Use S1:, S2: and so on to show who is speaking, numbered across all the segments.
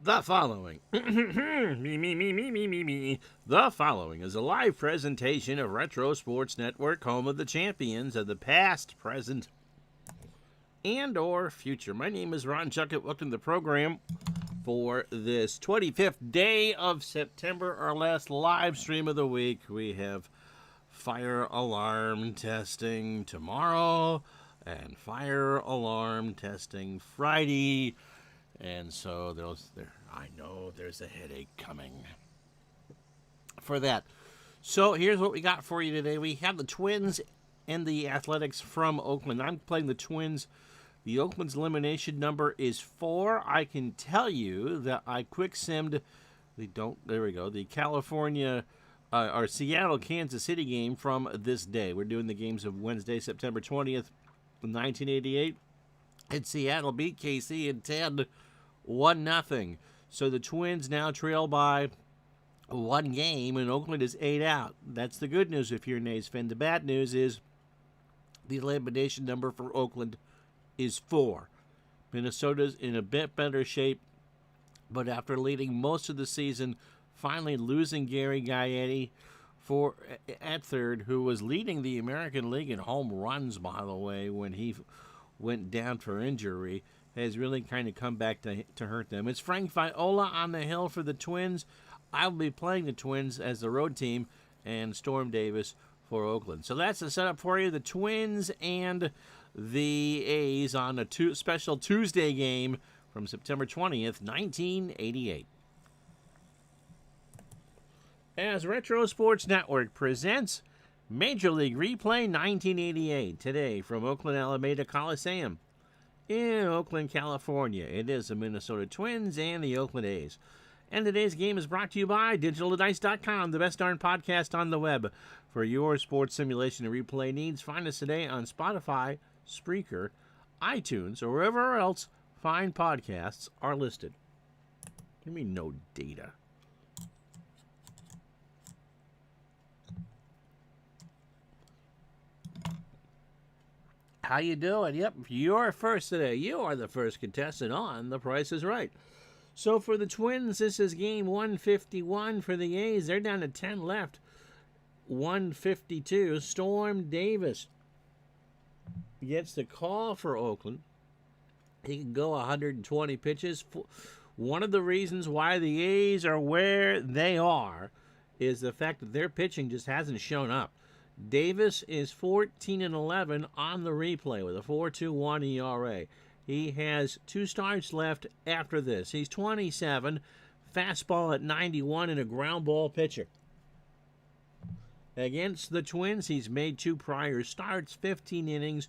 S1: The following, me. The following is a live presentation of Retro Sports Network, home of the champions of the past, present, and or future. My name is Ron Chuckett. Welcome to the program for this 25th day of September, our last live stream of the week. We have fire alarm testing tomorrow and fire alarm testing Friday. And so I know there's a headache coming for that. So here's what we got for you today. We have the Twins and the Athletics from Oakland. I'm playing the Twins. The Oakland's elimination number is 4. I can tell you that I quick simmed the California or Seattle Kansas City game from this day. We're doing the games of Wednesday, September 20th, 1988. And Seattle beat KC in 10, 1-0. So the Twins now trail by 1 game, and Oakland is 8 out. That's the good news if you're an A's fan. The bad news is the elimination number for Oakland is 4. Minnesota's in a bit better shape, but after leading most of the season, finally losing Gary Gaetti at third, who was leading the American League in home runs, by the way, when he went down for injury, has really kind of come back to hurt them. It's Frank Viola on the hill for the Twins. I'll be playing the Twins as the road team, and Storm Davis for Oakland. So that's the setup for you. The Twins and the A's on a special Tuesday game from September 20th, 1988. As Retro Sports Network presents Major League Replay 1988, today from Oakland Alameda Coliseum in Oakland, California. It is the Minnesota Twins and the Oakland A's. And today's game is brought to you by DigitalDice.com, the best darn podcast on the web for your sports simulation and replay needs. Find us today on Spotify, Spreaker, iTunes, or wherever else fine podcasts are listed. Give me no data. How you doing? Yep, you're first today. You are the first contestant on The Price is Right. So for the Twins, this is game 151. For the A's, they're down to 10 left. 152. Storm Davis gets the call for Oakland. He can go 120 pitches. One of the reasons why the A's are where they are is the fact that their pitching just hasn't shown up. Davis is 14-11 on the replay with a 4.21 ERA. He has 2 starts left after this. He's 27, fastball at 91, and a ground ball pitcher. Against the Twins, he's made 2 prior starts, 15 innings,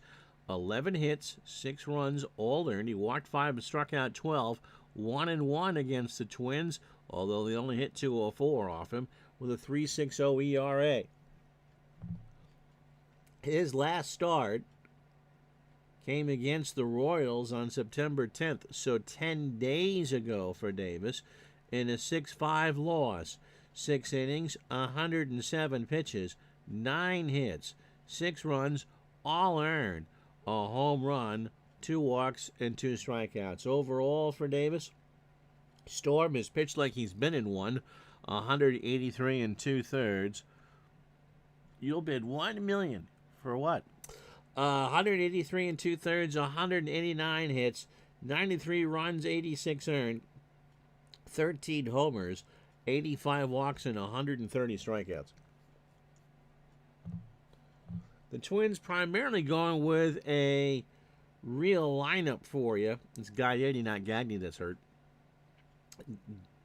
S1: 11 hits, 6 runs, all earned. He walked 5 and struck out 12, 1-1 against the Twins, although they only hit 204 off him, with a 3.60 ERA. His last start came against the Royals on September 10th, so 10 days ago for Davis, in a 6-5 loss. 6 innings, 107 pitches, 9 hits, 6 runs, all earned, a home run, 2 walks, and 2 strikeouts. Overall for Davis, Storm has pitched like he's been in one, 183 2/3. You'll bid $1 million. For what? 183 2/3, 189 hits, 93 runs, 86 earned, 13 homers, 85 walks, and 130 strikeouts. The Twins primarily going with a real lineup for you. It's Gaetti, not Gagne, that's hurt.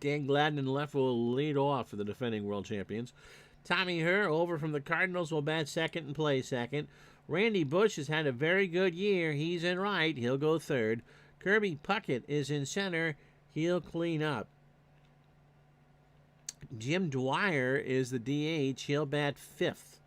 S1: Dan Gladden in left will lead off for the defending world champions. Tommy Herr, over from the Cardinals, will bat second and play second. Randy Bush has had a very good year. He's in right. He'll go third. Kirby Puckett is in center. He'll clean up. Jim Dwyer is the DH. He'll bat fifth.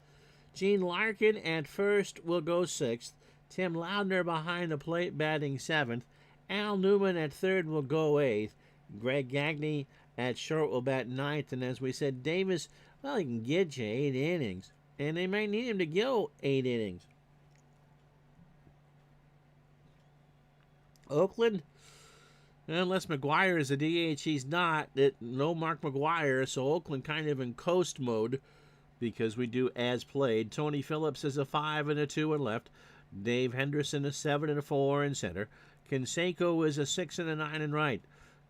S1: Gene Larkin at first will go sixth. Tim Loudner behind the plate batting seventh. Al Newman at third will go eighth. Greg Gagne at short will bat ninth. And as we said, Davis, well, he can get you 8 innings. And they might need him to go 8 innings. Oakland, Unless McGuire is a DH, he's not. No Mark McGuire, so Oakland kind of in coast mode because we do as played. Tony Phillips is a 5 and a 2 in left. Dave Henderson a 7 and a 4 in center. Canseco is a 6 and a 9 in right.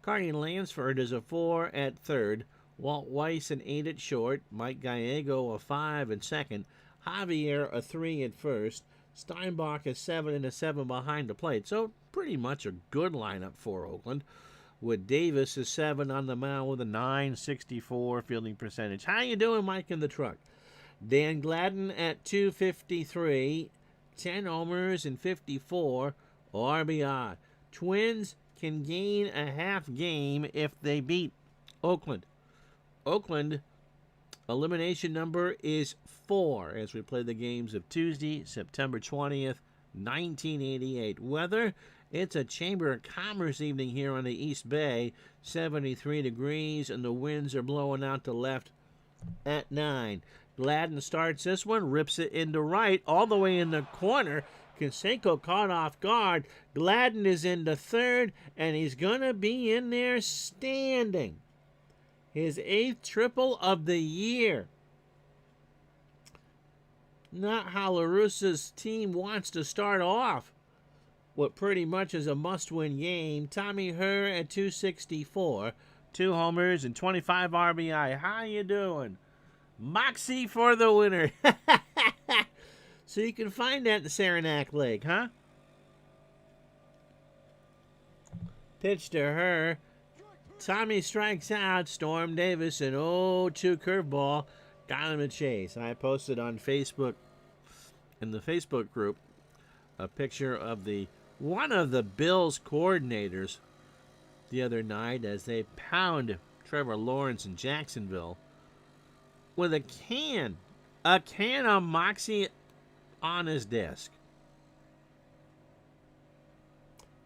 S1: Carney Lansford is a 4 at third. Walt Weiss an 8 at short. Mike Gallego a 5 in second. Javier a 3 at first. Steinbach a 7 and a 7 behind the plate. So pretty much a good lineup for Oakland. With Davis a 7 on the mound with a .964 fielding percentage. How you doing, Mike in the truck? Dan Gladden at 253. 10 homers and 54 RBI. Twins can gain a half game if they beat Oakland. Oakland elimination number is 4 as we play the games of Tuesday, September 20th, 1988. Weather, it's a Chamber of Commerce evening here on the East Bay, 73 degrees, and the winds are blowing out to left at 9. Gladden starts this one, rips it into right, all the way in the corner. Canseco caught off guard. Gladden is into third, and he's going to be in there standing. His 8th triple of the year. Not how La Russa's team wants to start off what pretty much is a must-win game. Tommy Herr at 264, 2 homers and 25 RBI. How you doing? Moxie for the winner. So you can find that in Saranac Lake, huh? Pitch to Herr. Tommy strikes out. Storm Davis, an 0-2 curveball. Got him a chase. I posted on Facebook, in the Facebook group, a picture of one of the Bills coordinators the other night as they pound Trevor Lawrence in Jacksonville with a can of Moxie on his desk.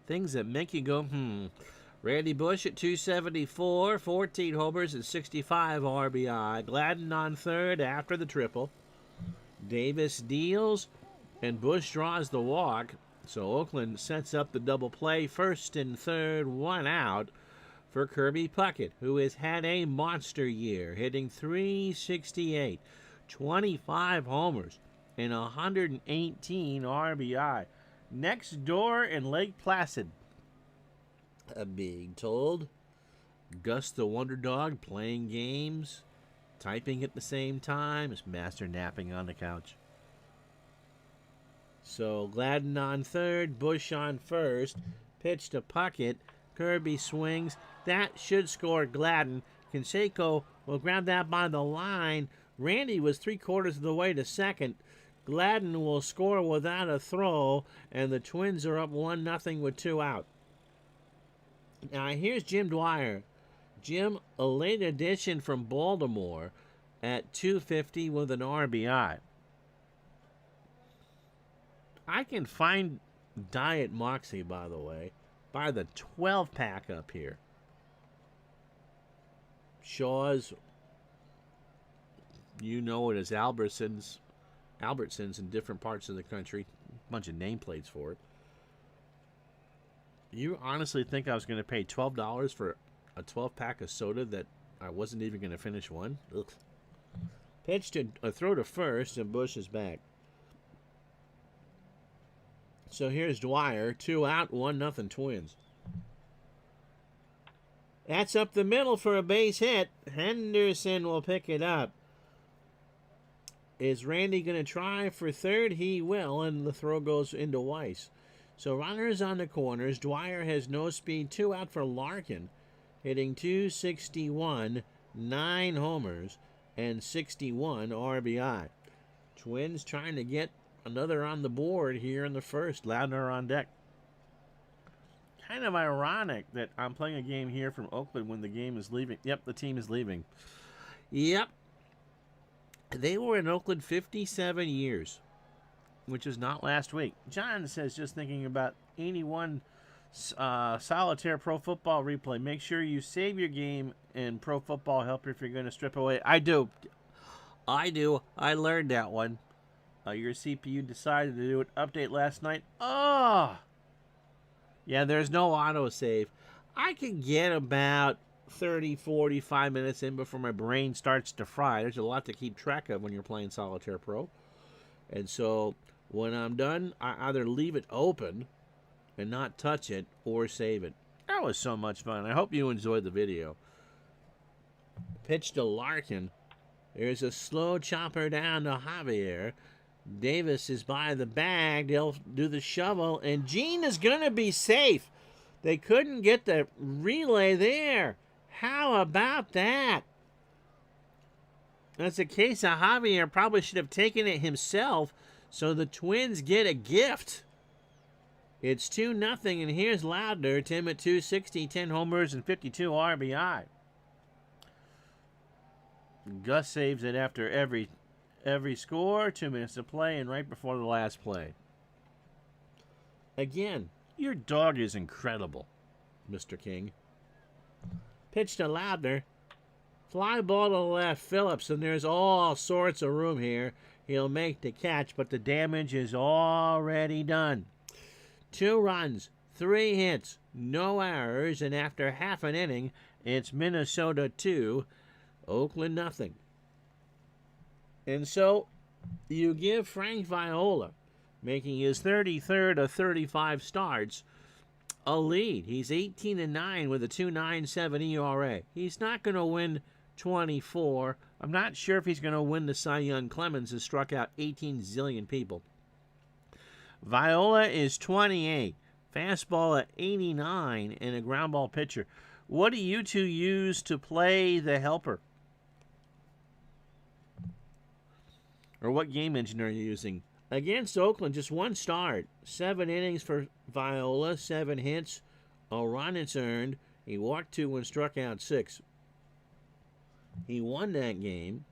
S1: Things that make you go, Randy Bush at 274, 14 homers and 65 RBI. Gladden on third after the triple. Davis deals, and Bush draws the walk. So Oakland sets up the double play. First and third, 1 out for Kirby Puckett, who has had a monster year, hitting .368, 25 homers, and 118 RBI. Next door in Lake Placid, I'm being told. Gus the Wonder Dog playing games, typing at the same time, his master napping on the couch. So Gladden on third, Bush on first, pitch to Puckett, Kirby swings. That should score Gladden. Canseco will grab that by the line. Randy was 3/4 of the way to second. Gladden will score without a throw, and the Twins are up 1-0 with 2 out. Now here's Jim Dwyer. Jim, a late addition from Baltimore at 250 with an RBI. I can find Diet Moxie, by the way, by the 12-pack up here. Shaw's, you know it as Albertsons in different parts of the country. A bunch of nameplates for it. You honestly think I was going to pay $12 for a 12-pack of soda that I wasn't even going to finish one? Ugh. Pitch to a throw to first, and Bush is back. So here's Dwyer, 2 out, 1-0 Twins. That's up the middle for a base hit. Henderson will pick it up. Is Randy going to try for third? He will, and the throw goes into Weiss. So runners on the corners. Dwyer has no speed. 2 out for Larkin, hitting .261, 9 homers, and 61 RBI. Twins trying to get another on the board here in the first. Loudner on deck. Kind of ironic that I'm playing a game here from Oakland when the game is leaving. Yep, the team is leaving. Yep. They were in Oakland 57 years, which is not last week. John says, just thinking about 81 solitaire Pro Football replay. Make sure you save your game in Pro Football Helper if you're going to strip away. I do. I learned that one. Your CPU decided to do an update last night. Oh! Yeah, there's no autosave. I could get about 30, 45 minutes in before my brain starts to fry. There's a lot to keep track of when you're playing Solitaire Pro. And so when I'm done, I either leave it open and not touch it or save it. That was so much fun. I hope you enjoyed the video. Pitch to Larkin. There's a slow chopper down to Javier. Davis is by the bag. They'll do the shovel, and Gene is going to be safe. They couldn't get the relay there. How about that? That's a case of Javier probably should have taken it himself, so the Twins get a gift. It's 2-0, and here's Loudner. Tim at 260, 10 homers, and 52 RBI. Gus saves it after every score, 2 minutes to play, and right before the last play. Again, your dog is incredible, Mr. King. Pitch to Loudner. Fly ball to left, Phillips, and there's all sorts of room here. He'll make the catch, but the damage is already done. 2 runs, 3 hits, no errors, and after half an inning, it's Minnesota 2, Oakland nothing. And so you give Frank Viola, making his 33rd of 35 starts, a lead. He's 18-9 with a 2.97 ERA. He's not going to win 24. I'm not sure if he's going to win the Cy Young. Clemens has struck out 18 zillion people. Viola is 28. Fastball at 89 and a ground ball pitcher. What do you two use to play the helper? Or what game engine are you using? Against Oakland, just 1 start. 7 innings for Viola, 7 hits, a run it's earned. He walked 2 and struck out 6. He won that game.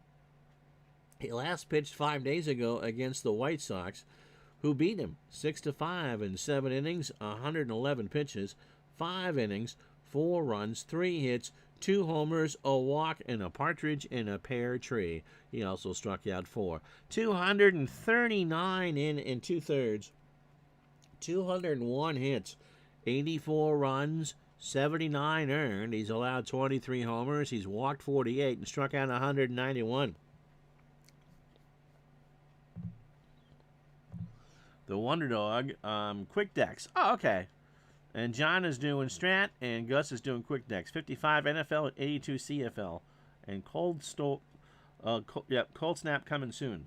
S1: He last pitched 5 days ago against the White Sox, who beat him 6-5 in 7 innings, 111 pitches, 5 innings, 4 runs, 3 hits, 2 homers, a walk, and a partridge in a pear tree. He also struck out 4. 239 in 2/3. 201 hits, 84 runs, 79 earned. He's allowed 23 homers. He's walked 48 and struck out 191. The Wonder Dog, Quick Decks. Oh, okay. And John is doing Strat, and Gus is doing Quick Decks. 55 NFL, 82 CFL. And Cold Snap coming soon.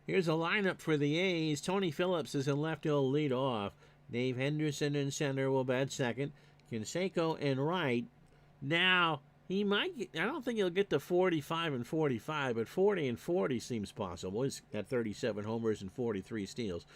S1: Here's a lineup for the A's. Tony Phillips is in left field lead off. Dave Henderson in center will bat second. Canseco in right. Now, he might get, I don't think he'll get to 45 and 45, but 40 and 40 seems possible. He's got 37 homers and 43 steals.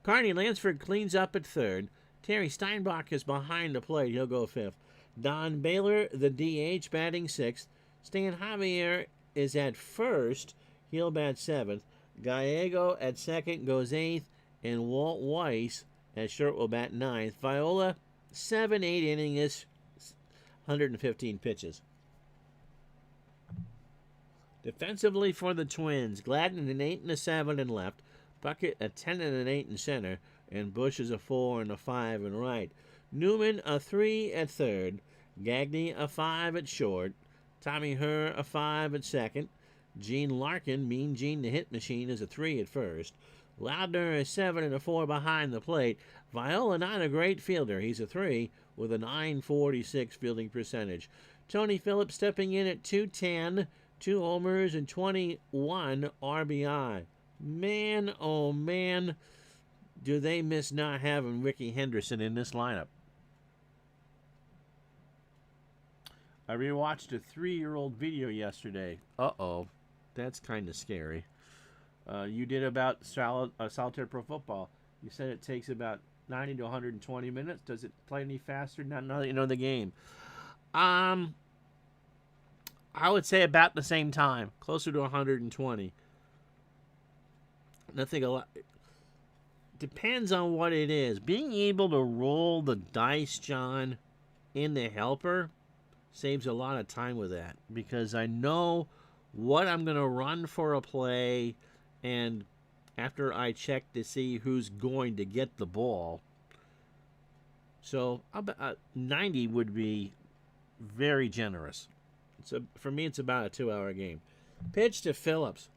S1: Carney Lansford cleans up at third. Terry Steinbach is behind the plate. He'll go fifth. Don Baylor, the DH, batting sixth. Stan Javier is at first. He'll bat seventh. Gallego at second goes eighth. And Walt Weiss at short will bat ninth. Viola, 7-8 innings, 115 pitches. Defensively for the Twins, Gladden an 8 and a 7 in left. Bucket a 10 and an 8 in center, and Bush is a 4 and a 5 in right. Newman a 3 at third, Gagne a 5 at short, Tommy Herr a 5 at second, Gene Larkin, Mean Gene the hit machine, is a 3 at first. Loudner is 7 and a 4 behind the plate. Viola not a great fielder. He's a 3 with a 946 fielding percentage. Tony Phillips stepping in at 210, 2 homers and 21 RBI. Man, oh man, do they miss not having Ricky Henderson in this lineup. I rewatched a 3-year-old video yesterday. Uh-oh, that's kind of scary. You did about Solitaire Pro Football. You said it takes about 90 to 120 minutes. Does it play any faster now that you know the game? I would say about the same time, closer to 120. Nothing a lot. Depends on what it is. Being able to roll the dice, John, in the helper saves a lot of time with that, because I know what I'm going to run for a play, and after I check to see who's going to get the ball, So 90 would be very generous. For me, it's about a 2-hour game. Pitch to Phillips.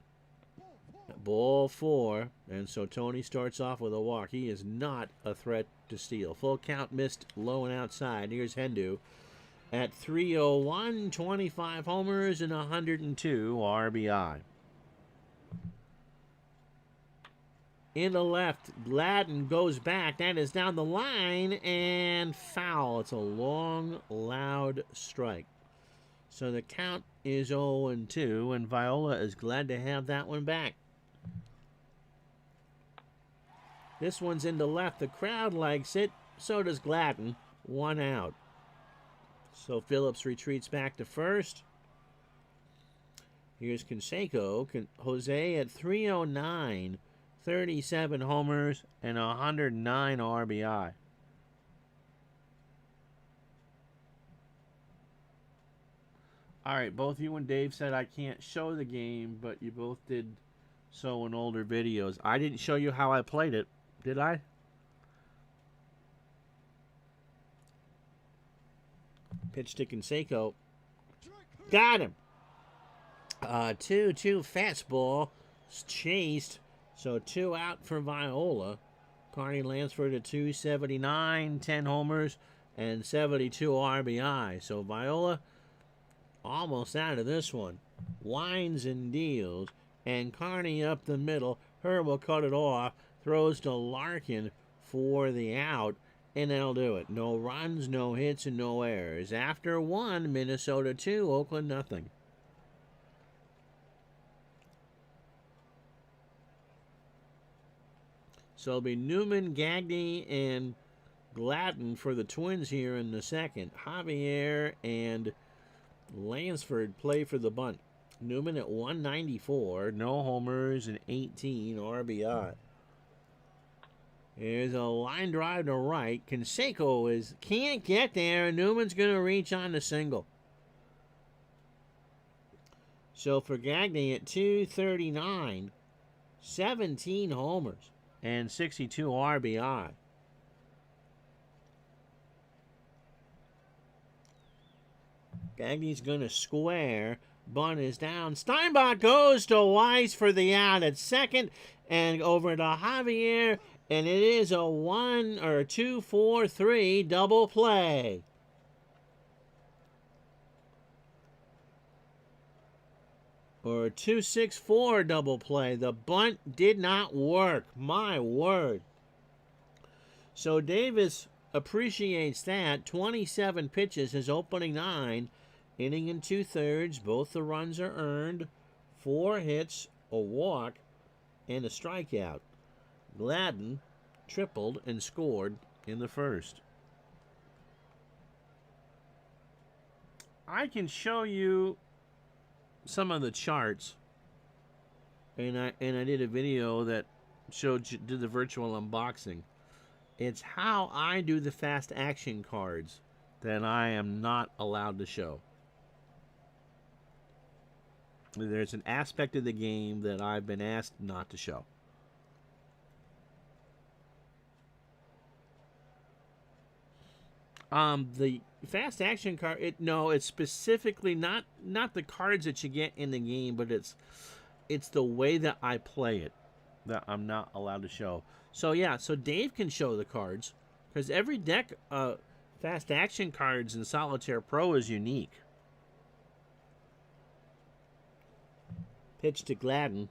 S1: Ball 4, and so Tony starts off with a walk. He is not a threat to steal. Full count missed low and outside. Here's Hendu at 301, 25 homers and 102 RBI. In the left, Gladden goes back. That is down the line and foul. It's a long, loud strike. So the count is 0-2, and Viola is glad to have that one back. This one's in the left. The crowd likes it. So does Gladden. 1 out. So Phillips retreats back to first. Here's Canseco. Jose at 309. 37 homers and 109 RBI. All right, both you and Dave said I can't show the game, but you both did so in older videos. I didn't show you how I played it, did I? Pitch to Canseco. Got him. 2-2 fastball. Chased. So 2 out for Viola. Carney Lansford at 279, 10 homers, and 72 RBI. So Viola almost out of this one. Winds and deals. And Carney up the middle. Herb will cut it off. Throws to Larkin for the out. And that'll do it. No runs, no hits, and no errors. After 1, Minnesota 2, Oakland nothing. So it'll be Newman, Gagne, and Gladden for the Twins here in the second. Javier and Lansford play for the bunt. Newman at 194, no homers, and 18 RBI. There's a line drive to right. Canseco can't get there, and Newman's going to reach on the single. So for Gagne at 239, 17 homers and 62 RBI. Gagne's going to square. Bunt is down. Steinbach goes to Weiss for the out at second, and over to Javier, and it is a 2-4-3 double play. Or a 2-6-4 double play. The bunt did not work. My word. So Davis appreciates that. 27 pitches, his opening 9. Inning and 2/3. Both the runs are earned. 4 hits, a walk, and a strikeout. Gladden tripled and scored in the first. I can show you some of the charts, and I did a video that did the virtual unboxing. It's how I do the fast action cards that I am not allowed to show. There's an aspect of the game that I've been asked not to show. The fast action card, it's specifically not the cards that you get in the game, but it's the way that I play it that I'm not allowed to show. So yeah, so Dave can show the cards because every deck fast action cards in Solitaire Pro is unique. Pitch to Gladden.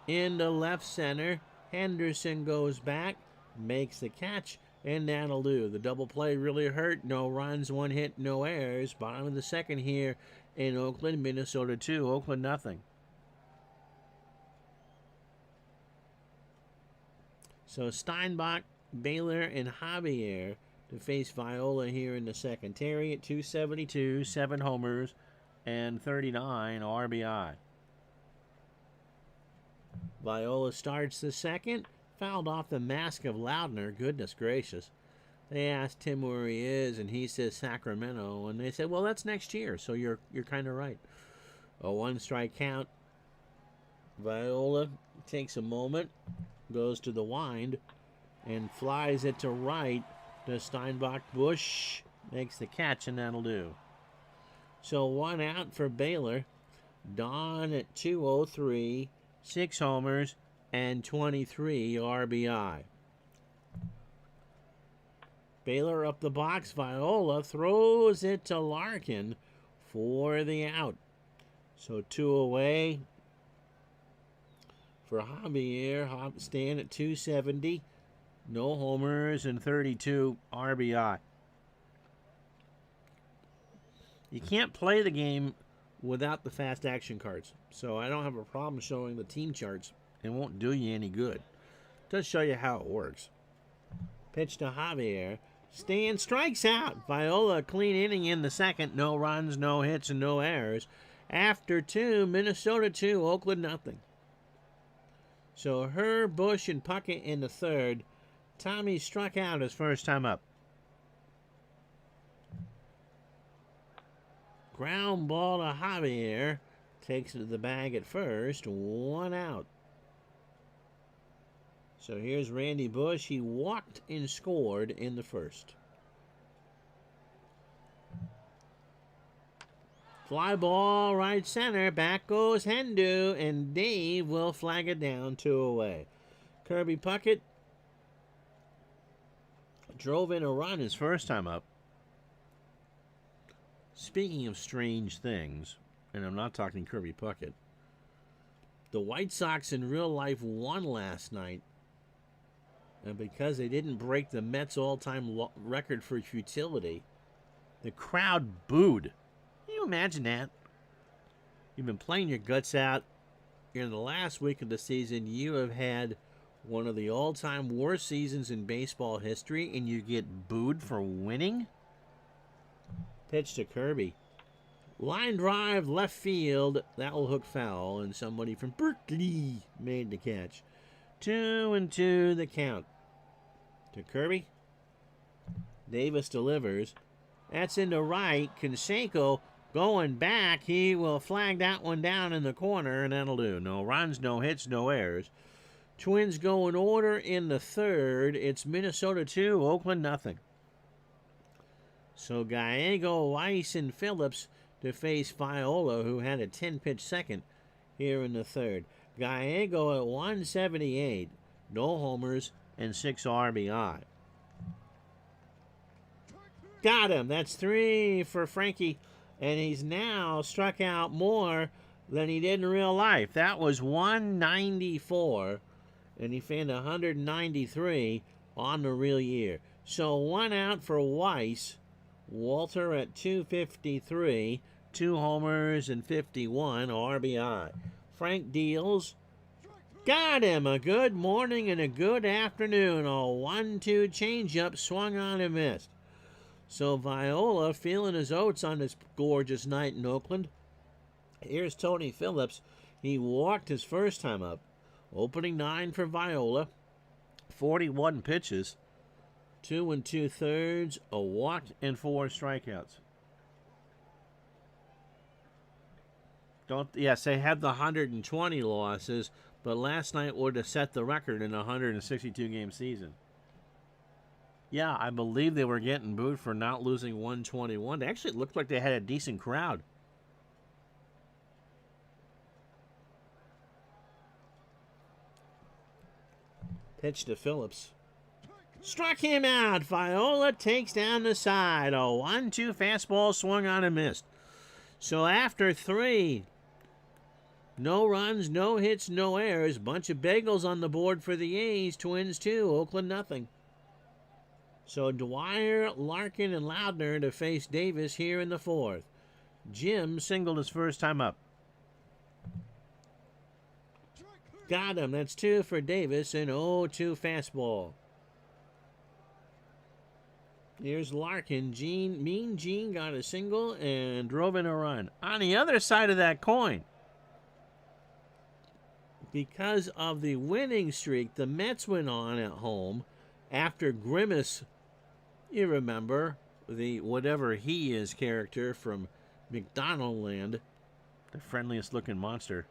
S1: Into left center. Henderson goes back, makes the catch, and that'll do. The double play really hurt. No runs, 1 hit, no errors. Bottom of the second here in Oakland, Minnesota 2, Oakland nothing. So Steinbach, Baylor, and Javier to face Viola here in the second. Terry at 272, 7 homers, and 39 RBI. Viola starts the second. Fouled off the mask of Loudner. Goodness gracious. They asked him where he is, and he says Sacramento. And they said, well, that's next year, so you're kind of right. A 1-strike count. Viola takes a moment, goes to the wind, and flies it to right. to Steinbach. Bush makes the catch, and that'll do. So 1 out for Baylor. Don at 203, 6 homers, and 23 RBI. Baylor up the box. Viola throws it to Larkin for the out. So 2 away for Javier. Staying at 270. No homers and 32 RBI. You can't play the game without the fast action cards. So I don't have a problem showing the team charts. It won't do you any good. It does show you how it works. Pitch to Javier. Stan strikes out. Viola clean inning in the second. No runs, no hits, and no errors. After 2, Minnesota 2, Oakland nothing. So Herb, Bush, and Puckett in the third. Tommy struck out his first time up. Ground ball to Javier. Takes it to the bag at first. 1 out. So here's Randy Bush. He walked and scored in the first. Fly ball right center. Back goes Hendu, and Dave will flag it down 2 away. Kirby Puckett drove in a run his first time up. Speaking of strange things, and I'm not talking Kirby Puckett, the White Sox in real life won last night. And because they didn't break the Mets' all-time record for futility, the crowd booed. Can you imagine that? You've been playing your guts out. In the last week of the season, you have had one of the all-time worst seasons in baseball history, and you get booed for winning? Pitch to Kirby. Line drive, left field. That will hook foul, and somebody from Berkeley made the catch. 2-2 the count. To Kirby. Davis delivers. That's into right. Canseco going back. He will flag that one down in the corner, and that'll do. No runs, no hits, no errors. Twins go in order in the third. It's Minnesota 2, Oakland nothing. So Gallego, Weiss, and Phillips to face Viola, who had a 10-pitch second here in the third. Gallego at 178, no homers, and 6 RBI. Got him. That's 3 for Frankie, and he's now struck out more than he did in real life. That was 194, and he found 193 on the real year. So 1 out for Weiss. Walter at 253, 2 homers and 51 RBI. Frank deals. Got him. A good morning and a good afternoon. A 1-2 changeup swung on and missed. So Viola feeling his oats on this gorgeous night in Oakland. Here's Tony Phillips. He walked his first time up. Opening 9 for Viola. 41 pitches. 2 2/3, a walk, and 4 strikeouts. Yes, they had the 120 losses, but last night would have set the record in a 162-game season. Yeah, I believe they were getting booed for not losing 121. They actually looked like they had a decent crowd. Pitch to Phillips. Struck him out. Viola takes down the side. A 1-2 fastball swung on and missed. So after 3, no runs, no hits, no errors. Bunch of bagels on the board for the A's. Twins 2, Oakland nothing. So Dwyer, Larkin, and Loudner to face Davis here in the 4th. Jim singled his first time up. Got him. That's 2 for Davis. An 0-2 fastball. Here's Larkin. Mean Gene got a single and drove in a run. On the other side of that coin, because of the winning streak the Mets went on at home after Grimace, you remember, the whatever he is character from McDonaldland, the friendliest looking monster.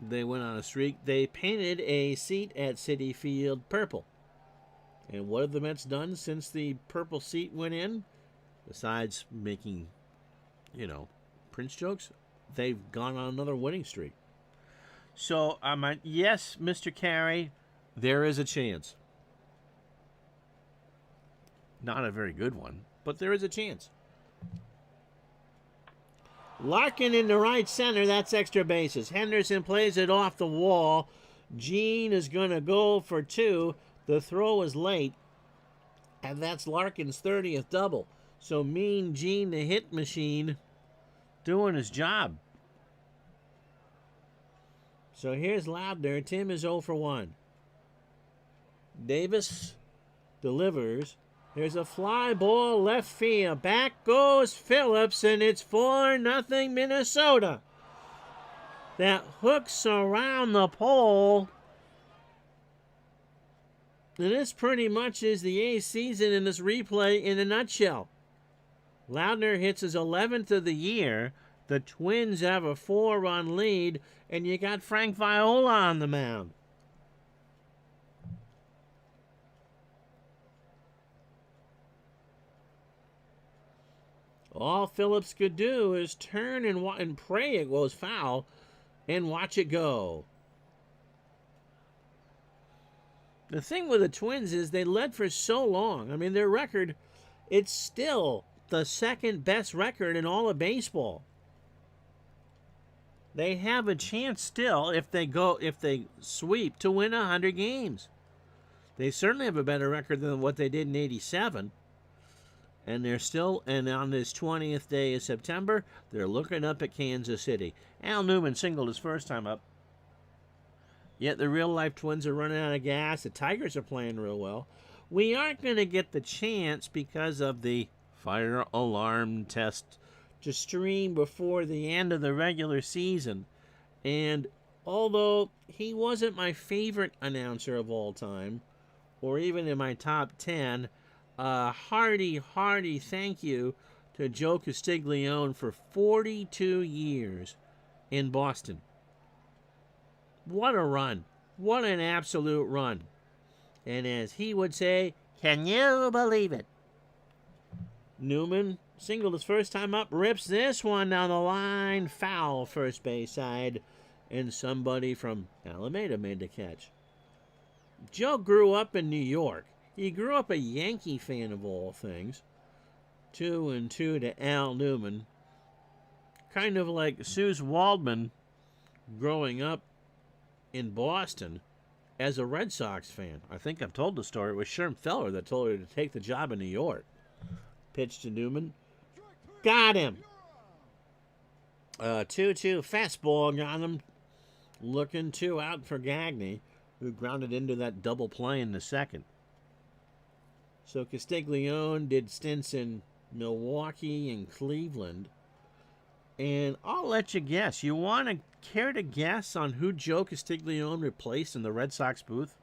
S1: they went on a streak. They painted a seat at Citi Field purple. And what have the Mets done since the purple seat went in? Besides making, Prince jokes, they've gone on another winning streak. So, yes, Mr. Carey, there is a chance. Not a very good one, but there is a chance. Larkin in the right center, that's extra bases. Henderson plays it off the wall. Gene is going to go for 2. The throw is late, and that's Larkin's 30th double. So Mean Gene, the hit machine, doing his job. So here's Loudner. Tim is 0 for 1. Davis delivers. There's a fly ball left field. Back goes Phillips, and it's 4-0 Minnesota. That hooks around the pole. And this pretty much is the A's season in this replay in a nutshell. Loudner hits his 11th of the year. The Twins have a 4-run lead, and you got Frank Viola on the mound. All Phillips could do is turn and pray it goes foul and watch it go. The thing with the Twins is they led for so long. I mean, their record, it's still the second best record in all of baseball. They have a chance still if they sweep to win 100 games. They certainly have a better record than what they did in 87. And on this 20th day of September, they're looking up at Kansas City. Al Newman singled his first time up. Yet the real-life Twins are running out of gas. The Tigers are playing real well. We aren't going to get the chance because of the fire alarm test to stream before the end of the regular season. And although he wasn't my favorite announcer of all time, or even in my top 10, hearty thank you to Joe Castiglione for 42 years in Boston. What a run. What an absolute run. And as he would say, can you believe it? Newman singled his first time up, rips this one down the line, foul first base side, and somebody from Alameda made the catch. Joe grew up in New York. He grew up a Yankee fan of all things. 2-2 to Al Newman. Kind of like Suze Waldman growing up in Boston as a Red Sox fan. I think I've told the story. It was Sherm Feller that told her to take the job in New York. Pitch to Newman. Got him. 2-2 fastball got him. Looking 2 out for Gagne, who grounded into that double play in the second. So Castiglione did stints in Milwaukee and Cleveland. And I'll let you guess. You want to care to guess on who Joe Castiglione replaced in the Red Sox booth?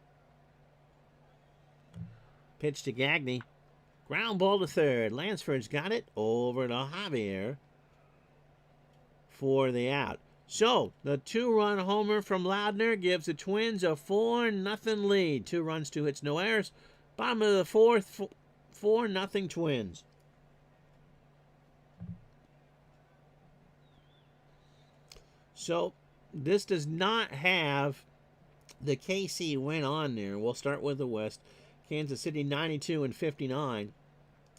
S1: Pitch to Gagne. Ground ball to third. Lansford's got it over to Javier for the out. So, the 2-run homer from Loudner gives the Twins a 4-0 lead. 2 runs, 2 hits, no errors. Bottom of the 4th, 4-0 Twins. So, this does not have the KC win on there. We'll start with the West. Kansas City 92-59.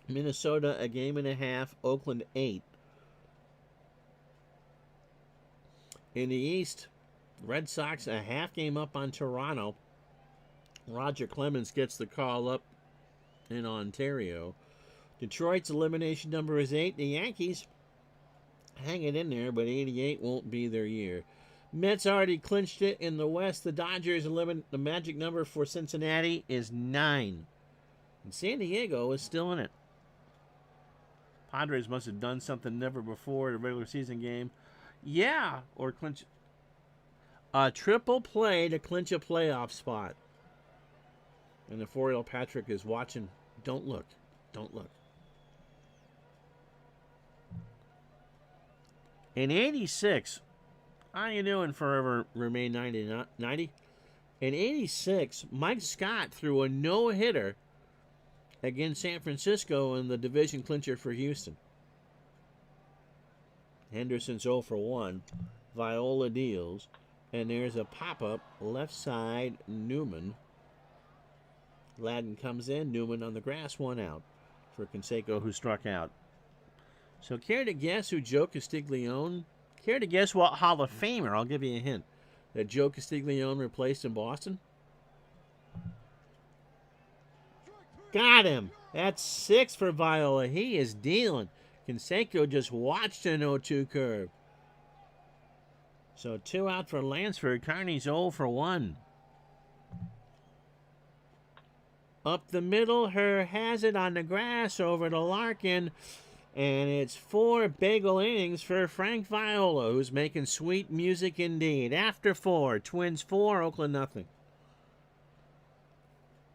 S1: Minnesota a game and a half. Oakland 8. In the East, Red Sox a half game up on Toronto. Roger Clemens gets the call up in Ontario. Detroit's elimination number is 8. The Yankees hang it in there, but 88 won't be their year. Mets already clinched it in the West. The Dodgers the magic number for Cincinnati is 9. And San Diego is still in it. Padres must have done something never before at a regular season game. Yeah, or clinch a triple play to clinch a playoff spot. And the 4-year-old Patrick is watching. Don't look. Don't look. In 86, How you doing, Forever Remain 90? In 86, Mike Scott threw a no-hitter against San Francisco in the division clincher for Houston. Henderson's 0 for 1. Viola deals. And there's a pop-up left side, Newman. Ladden comes in. Newman on the grass, 1 out for Canseco, who struck out. So care to guess who Joe Castiglione? Care to guess what Hall of Famer, I'll give you a hint, that Joe Castiglione replaced in Boston? Got him. That's 6 for Viola. He is dealing. Canseco just watched an 0-2 curve. So 2 out for Lansford. Carney's 0 for 1. Up the middle, Herr has it on the grass over to Larkin. And it's 4 bagel innings for Frank Viola, who's making sweet music indeed. After 4, Twins 4, Oakland nothing.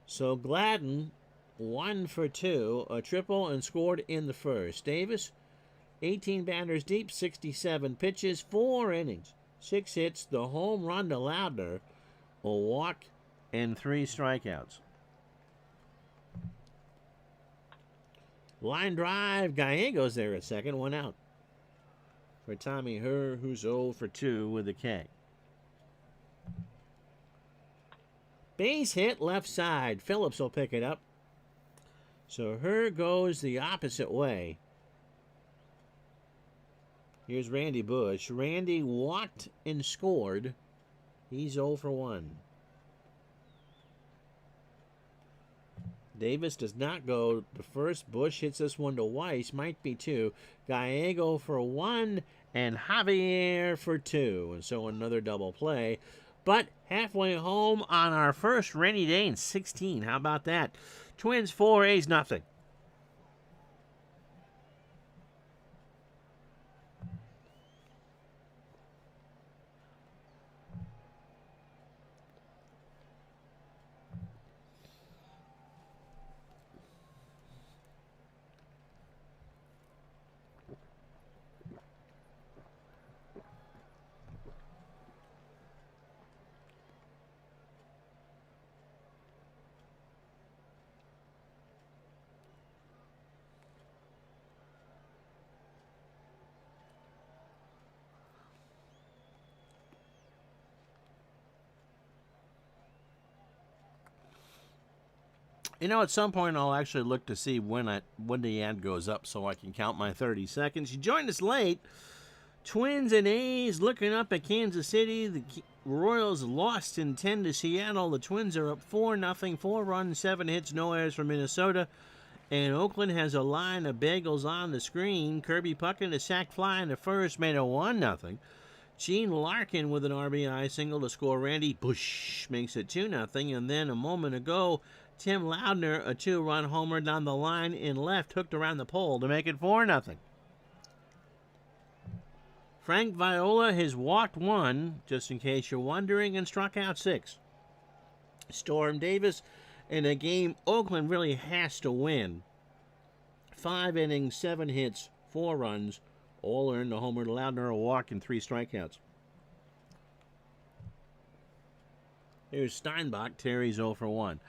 S1: So Gladden, 1 for 2, a triple, and scored in the first. Davis, 18 batters deep, 67 pitches, 4 innings, 6 hits, the home run to Loudner, a walk, and 3 strikeouts. Line drive, Gallegos there at second, 1 out for Tommy Herr, who's 0 for 2 with a K. Base hit left side. Phillips will pick it up. So Herr goes the opposite way. Here's Randy Bush. Randy walked and scored. He's 0 for 1. Davis does not go to first. Bush hits this one to Weiss. Might be 2. Gallego for 1 and Javier for 2. And so another double play. But halfway home on our first rainy day in 16. How about that? Twins 4, A's nothing. You know, at some point I'll actually look to see when the ad goes up so I can count my 30 seconds. You joined us late. Twins and A's looking up at Kansas City. The Royals lost in 10 to Seattle. The Twins are up 4-0, 4 runs, 7 hits, no errors for Minnesota. And Oakland has a line of bagels on the screen. Kirby Puckett, a sac fly in the first, made it 1-0. Gene Larkin with an RBI single to score. Randy Bush makes it 2-0. And then a moment ago, Tim Loudner, a 2-run homer down the line in left, hooked around the pole to make it 4-0. Frank Viola has walked 1, just in case you're wondering, and struck out 6. Storm Davis in a game Oakland really has to win. 5 innings, 7 hits, 4 runs, all earned a homer to Loudner, a walk, and 3 strikeouts. Here's Steinbach. Terry's 0 for 1.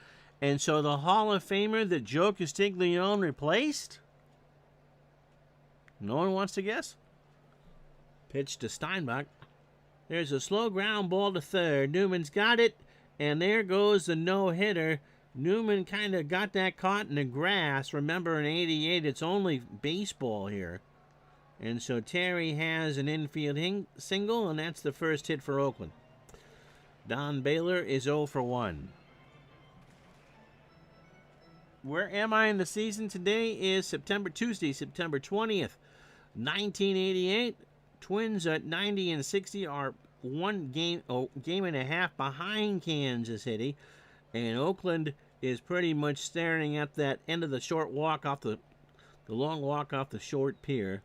S1: And so the Hall of Famer that Joe Castiglione replaced? No one wants to guess? Pitch to Steinbach. There's a slow ground ball to third. Newman's got it, and there goes the no-hitter. Newman kind of got that caught in the grass. Remember, in 88, it's only baseball here. And so Terry has an infield single, and that's the first hit for Oakland. Don Baylor is 0 for 1. Where am I in the season? Today is Tuesday, September 20th, 1988. Twins at 90 and 60 are game and a half behind Kansas City, and Oakland is pretty much staring at that end of the short walk off the long walk off the short pier.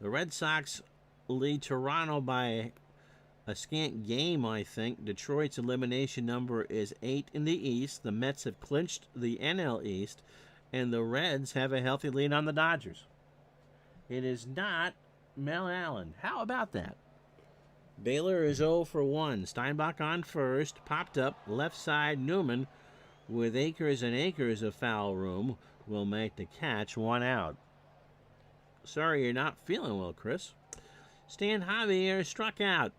S1: The Red Sox lead Toronto by a scant game, I think. Detroit's elimination number is 8 in the East. The Mets have clinched the NL East, and the Reds have a healthy lead on the Dodgers. It is not Mel Allen. How about that? Baylor is 0 for 1. Steinbach on first. Popped up. Left side Newman with acres and acres of foul room will make the catch. 1 out. Sorry you're not feeling well, Chris. Stan Javier struck out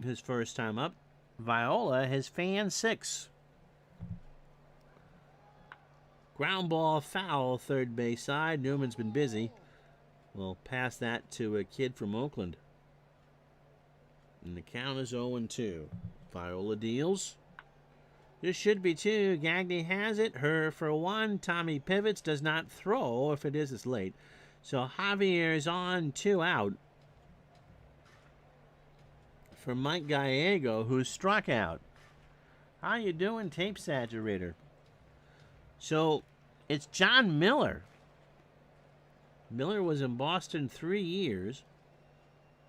S1: his first time up. Viola has fanned 6. Ground ball foul, third base side. Newman's been busy. We'll pass that to a kid from Oakland. And the count is 0-2. Viola deals. This should be 2. Gagne has it. Her for 1. Tommy pivots. Does not throw. If it is, it's late. So Javier is on 2 out. For Mike Gallego, who struck out. How you doing, tape saturator? So it's John Miller. Miller was in Boston 3 years.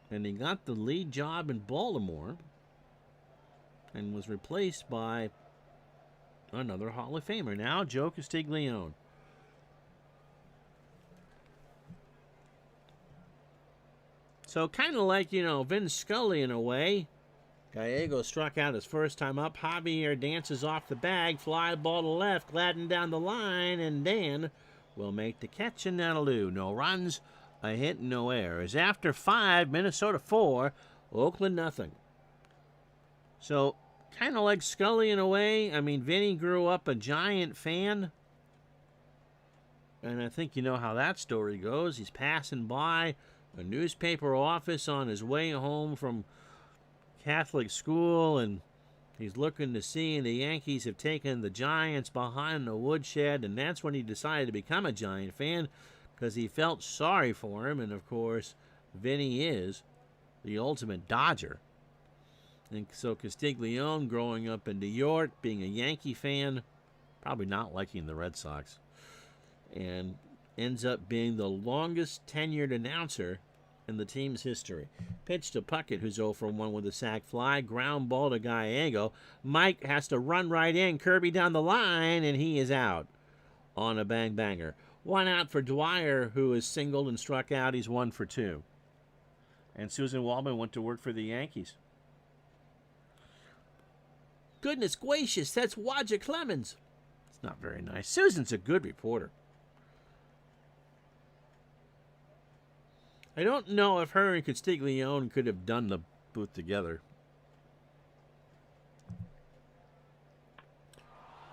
S1: And he got the lead job in Baltimore and was replaced by another Hall of Famer. Now, Joe Castiglione. So kind of like, Vin Scully in a way. Gallego struck out his first time up. Javier dances off the bag. Fly ball to left. Gladden down the line. And Dan will make the catch, and that'll do. No runs. A hit, no errors. After 5, Minnesota 4, Oakland nothing. So, kind of like Scully in a way. I mean, Vinny grew up a Giant fan. And I think you know how that story goes. He's passing by a newspaper office on his way home from Catholic school, and he's looking to see, and the Yankees have taken the Giants behind the woodshed, and that's when he decided to become a Giant fan, because he felt sorry for him. And of course, Vinny is the ultimate Dodger. And so Castiglione, growing up in New York, being a Yankee fan, probably not liking the Red Sox, and ends up being the longest tenured announcer in the team's history. Pitch to Puckett, who's 0 for 1 with a sac fly. Ground ball to Gallego. Mike has to run right in. Kirby down the line, and he is out on a bang-banger. 1 out for Dwyer, who is singled and struck out. He's 1 for 2. And Susan Waldman went to work for the Yankees. Goodness gracious, that's Wodger Clemens. It's not very nice. Susan's a good reporter. I don't know if her and Castiglione could have done the booth together.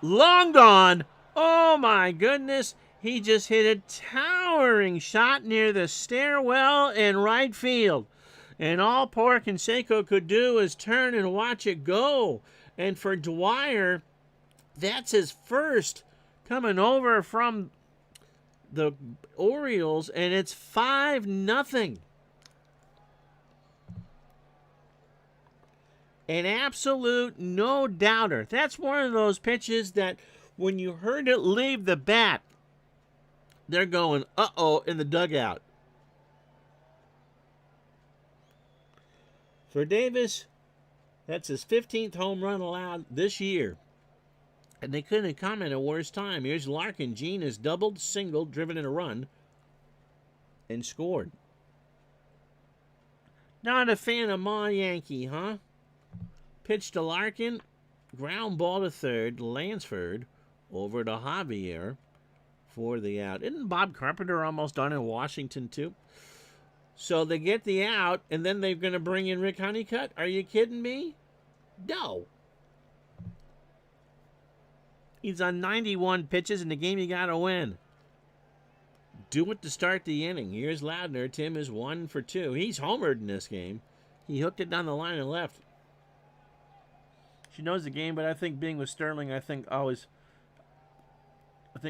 S1: Long gone. Oh, my goodness. He just hit a towering shot near the stairwell in right field. And all poor Canseco could do is turn and watch it go. And for Dwyer, that's his first coming over from the Orioles, and it's 5-0. An absolute no-doubter. That's one of those pitches that when you heard it leave the bat, they're going, uh-oh, in the dugout. For Davis, that's his 15th home run allowed this year. And they couldn't have come at a worse time. Here's Larkin. Gene has doubled, singled, driven in a run, and scored. Not a fan of Ma Yankee, huh? Pitch to Larkin. Ground ball to third. Lansford over to Javier for the out. Isn't Bob Carpenter almost done in Washington, too? So they get the out, and then they're going to bring in Rick Honeycutt? Are you kidding me? No. He's on 91 pitches in the game you got to win. Do it to start the inning. Here's Loudner. Tim is 1 for 2. He's homered in this game. He hooked it down the line and left. She knows the game, but I think being with Sterling, I think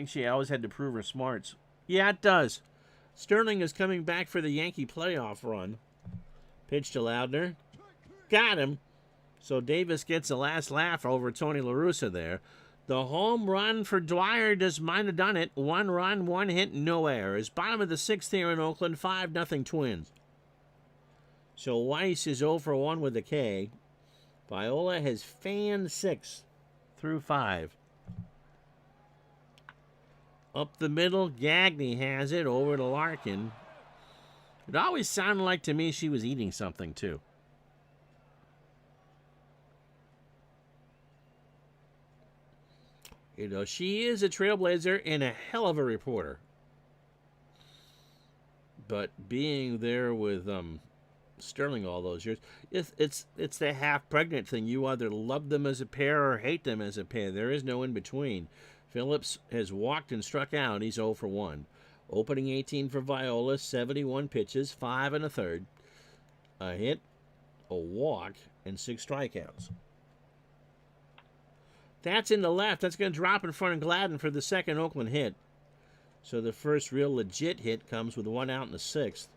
S1: she always had to prove her smarts. Yeah, it does. Sterling is coming back for the Yankee playoff run. Pitch to Loudner. Got him. So Davis gets the last laugh over Tony La Russa there. The home run for Dwyer just might have done it. 1 run, 1 hit, no errors. Bottom of the 6th here in Oakland, 5-0 Twins. So Weiss is 0 for 1 with a K. Viola has fanned 6 through 5. Up the middle, Gagne has it over to Larkin. It always sounded like to me she was eating something, too. You know, she is a trailblazer and a hell of a reporter. But being there with Sterling all those years, it's the half pregnant thing. You either love them as a pair or hate them as a pair. There is no in between. Phillips has walked and struck out. He's 0 for 1. Opening 18 for Viola, 71 pitches, 5 1/3, a hit, a walk, and 6 strikeouts. That's in the left. That's going to drop in front of Gladden for the second Oakland hit. So the first real legit hit comes with 1 out in the 6th.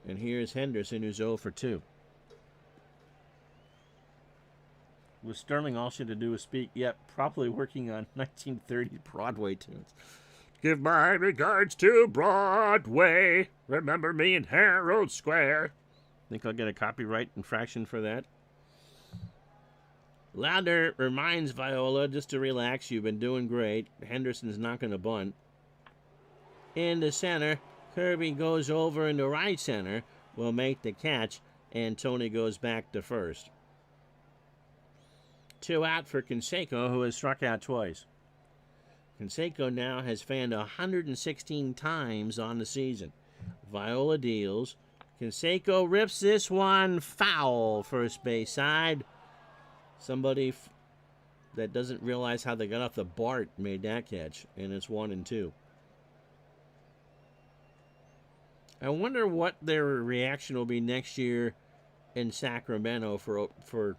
S1: And here's Henderson, who's 0 for 2. With Sterling, all she had to do was speak. Yep, probably working on 1930 Broadway tunes. Give my regards to Broadway. Remember me in Herald Square. Think I'll get a copyright infraction for that? Lauder reminds Viola just to relax. You've been doing great. Henderson's not going to bunt. In the center, Kirby goes over into right center. Will make the catch, and Tony goes back to first. 2 out for Canseco, who has struck out twice. Canseco now has fanned 116 times on the season. Viola deals. Canseco rips this one foul, first base side. Somebody that doesn't realize how they got off the BART made that catch, and it's 1-2. I wonder what their reaction will be next year in Sacramento for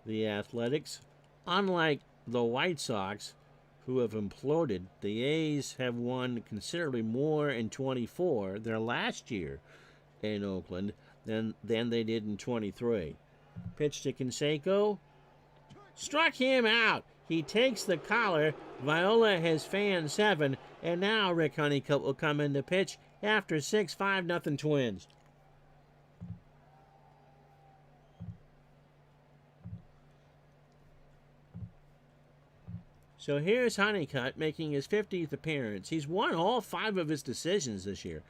S1: the Athletics. Unlike the White Sox, who have imploded, the A's have won considerably more in 24, their last year in Oakland, than they did in 23. Pitch to Canseco. Struck him out. He takes the collar. Viola has fanned 7, and now Rick Honeycutt will come in to pitch after 6, 5-0 Twins. So here's Honeycutt making his 50th appearance. He's won all 5 of his decisions this year.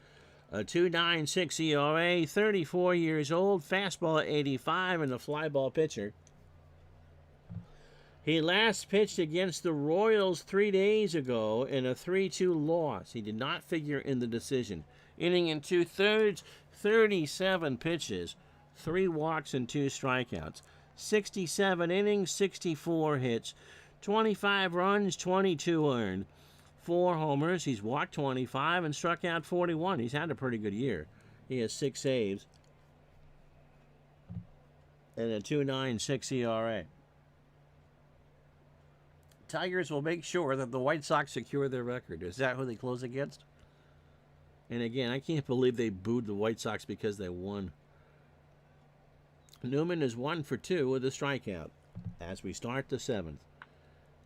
S1: A 2.96 ERA, 34 years old, fastball at 85, and a fly ball pitcher. He last pitched against the Royals 3 days ago in a 3-2 loss. He did not figure in the decision. Inning and 2/3, 37 pitches, 3 walks and 2 strikeouts. 67 innings, 64 hits, 25 runs, 22 earned. 4 homers. He's walked 25 and struck out 41. He's had a pretty good year. He has 6 saves and a 2.96 ERA. Tigers will make sure that the White Sox secure their record. Is that who they close against? And again, I can't believe they booed the White Sox because they won. Newman is 1 for 2 with a strikeout as we start the 7th.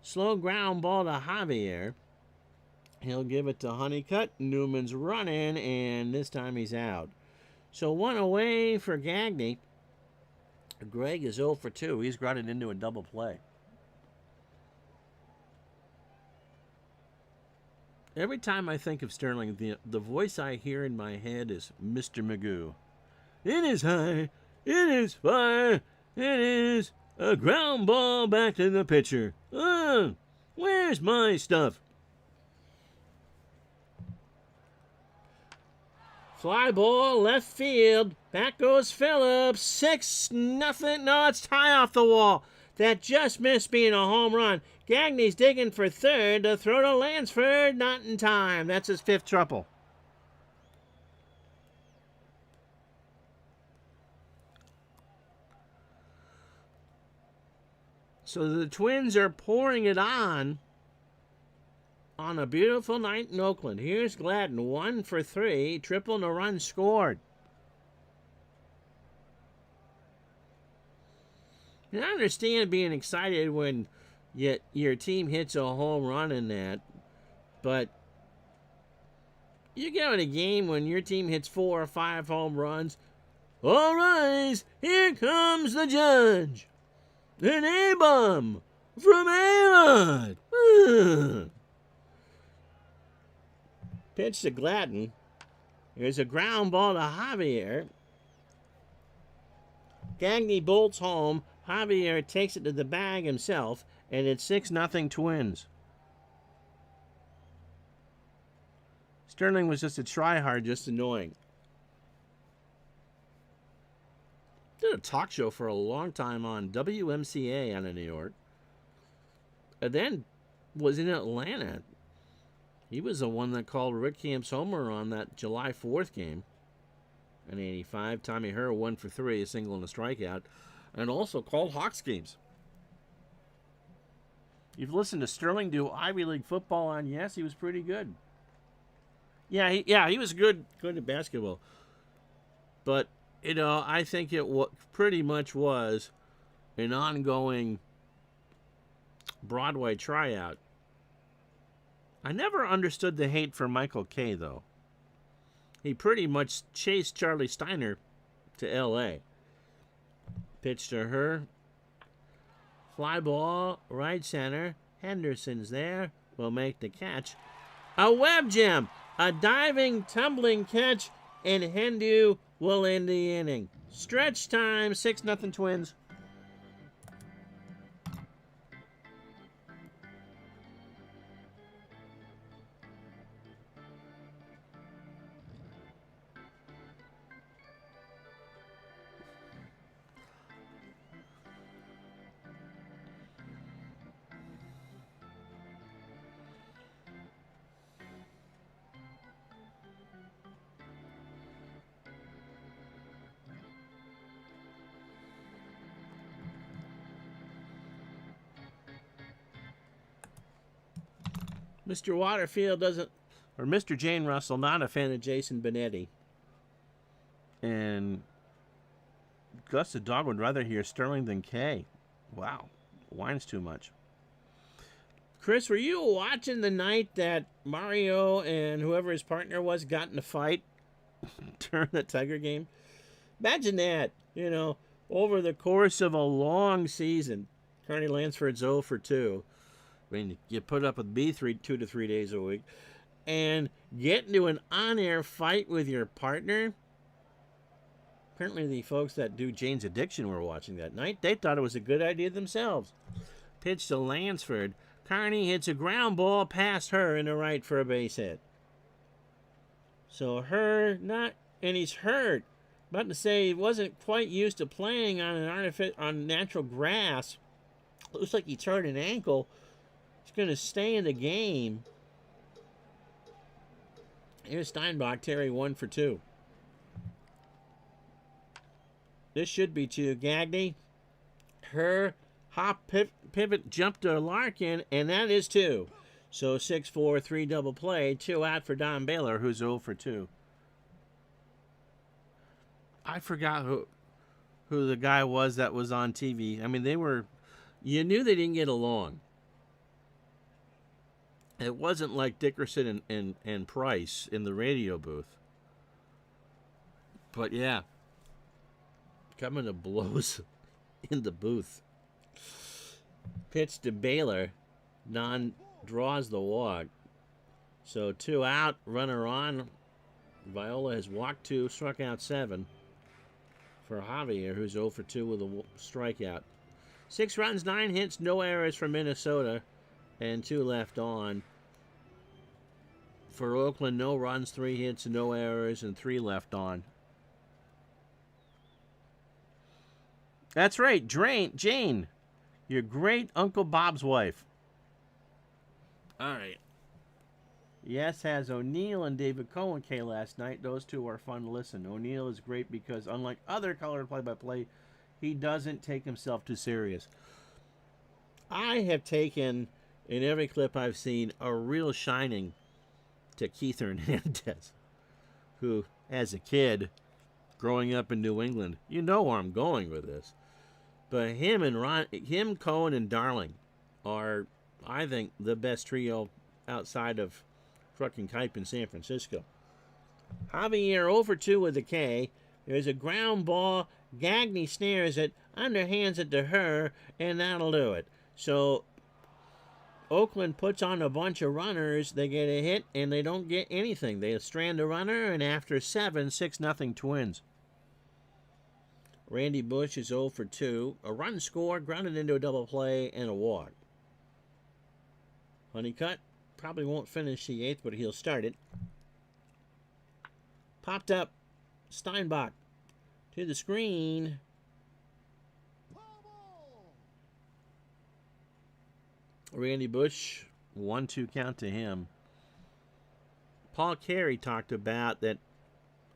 S1: Slow ground ball to Javier. He'll give it to Honeycutt. Newman's running, and this time he's out. So 1 away for Gagne. Greg is 0 for 2. He's grounded into a double play. Every time I think of Sterling, the voice I hear in my head is Mr. Magoo. It is high. It is fire. It is a ground ball back to the pitcher. Oh, where's my stuff? Fly ball, left field. Back goes Phillips. 6-0. No, it's high off the wall. That just missed being a home run. Gagne's digging for third to throw to Lansford. Not in time. That's his 5th triple. So the Twins are pouring it on a beautiful night in Oakland. Here's Gladden, 1 for 3, triple and a run scored. And I understand being excited when your team hits a home run in that, but you go in a game when your team hits 4 or 5 home runs. All rise, here comes the judge. An A-bomb from A-Rod. Pitch to Gladden. Here's a ground ball to Javier. Gagne bolts home. Javier takes it to the bag himself, and it's 6-0 Twins. Sterling was just a try-hard, just annoying. Did a talk show for a long time on WMCA out of New York. And then was in Atlanta. He was the one that called Rick Camp's homer on that July 4th game. In 85, Tommy Herr 1 for 3, a single and a strikeout. And also called Hawks games. You've listened to Sterling do Ivy League football on Yes, he was pretty good. Yeah, he was good at basketball. But, I think it pretty much was an ongoing Broadway tryout. I never understood the hate for Michael Kay, though. He pretty much chased Charlie Steiner to L.A. Pitch to her. Fly ball, right center. Henderson's there. Will make the catch. A web jam. A diving, tumbling catch. And Hendu will end the inning. Stretch time. 6-0 Twins. Mr. Waterfield Mr. Jane Russell, not a fan of Jason Benetti. And Gus the dog would rather hear Sterling than Kay. Wow, whines too much. Chris, were you watching the night that Mario and whoever his partner was got in a fight during the Tiger game? Imagine that, over the course of a long season. Carney Lansford's 0 for 2. I mean, you put up with me 2 to 3 days a week, and get into an on-air fight with your partner. Apparently, the folks that do Jane's Addiction were watching that night. They thought it was a good idea themselves. Pitch to Lansford. Carney hits a ground ball past her in the right for a base hit. So and he's hurt. About to say he wasn't quite used to playing on natural grass. Looks like he turned an ankle. He's going to stay in the game. Here's Steinbach, Terry 1 for 2. This should be 2. Gagne, her hop pivot jump to Larkin, and that is 2. So 6-4, 3 double play, 2 out for Don Baylor, who's 0 for 2. I forgot who the guy was that was on TV. I mean, you knew they didn't get along. It wasn't like Dickerson and Price in the radio booth. But yeah, coming to blows in the booth. Pitch to Baylor. Don draws the walk. So 2 out, runner on. Viola has walked 2, struck out 7 for Javier, who's 0 for 2 with a strikeout. 6 runs, 9 hits, no errors for Minnesota, and 2 left on. For Oakland, no runs, 3 hits, no errors, and 3 left on. That's right, Jane, your great Uncle Bob's wife. All right. Yes has O'Neill and David Cohen K last night. Those two are fun to listen. O'Neill is great because, unlike other colored play-by-play, he doesn't take himself too serious. I have taken, in every clip I've seen, a real shining to Keith Hernandez, who, as a kid, growing up in New England, you know where I'm going with this. But him, Cohen, and Darling are, I think, the best trio outside of fucking Kipe in San Francisco. Javier over 2 with a K. There's a ground ball. Gagne snares it, underhands it to her, and that'll do it. So Oakland puts on a bunch of runners. They get a hit, and they don't get anything. They strand a runner, and after 7, 6-0 Twins. Randy Bush is 0 for 2. A run scored, grounded into a double play, and a walk. Honeycutt probably won't finish the 8th, but he'll start it. Popped up. Steinbach to the screen. Randy Bush, 1-2 count to him. Paul Carey talked about that.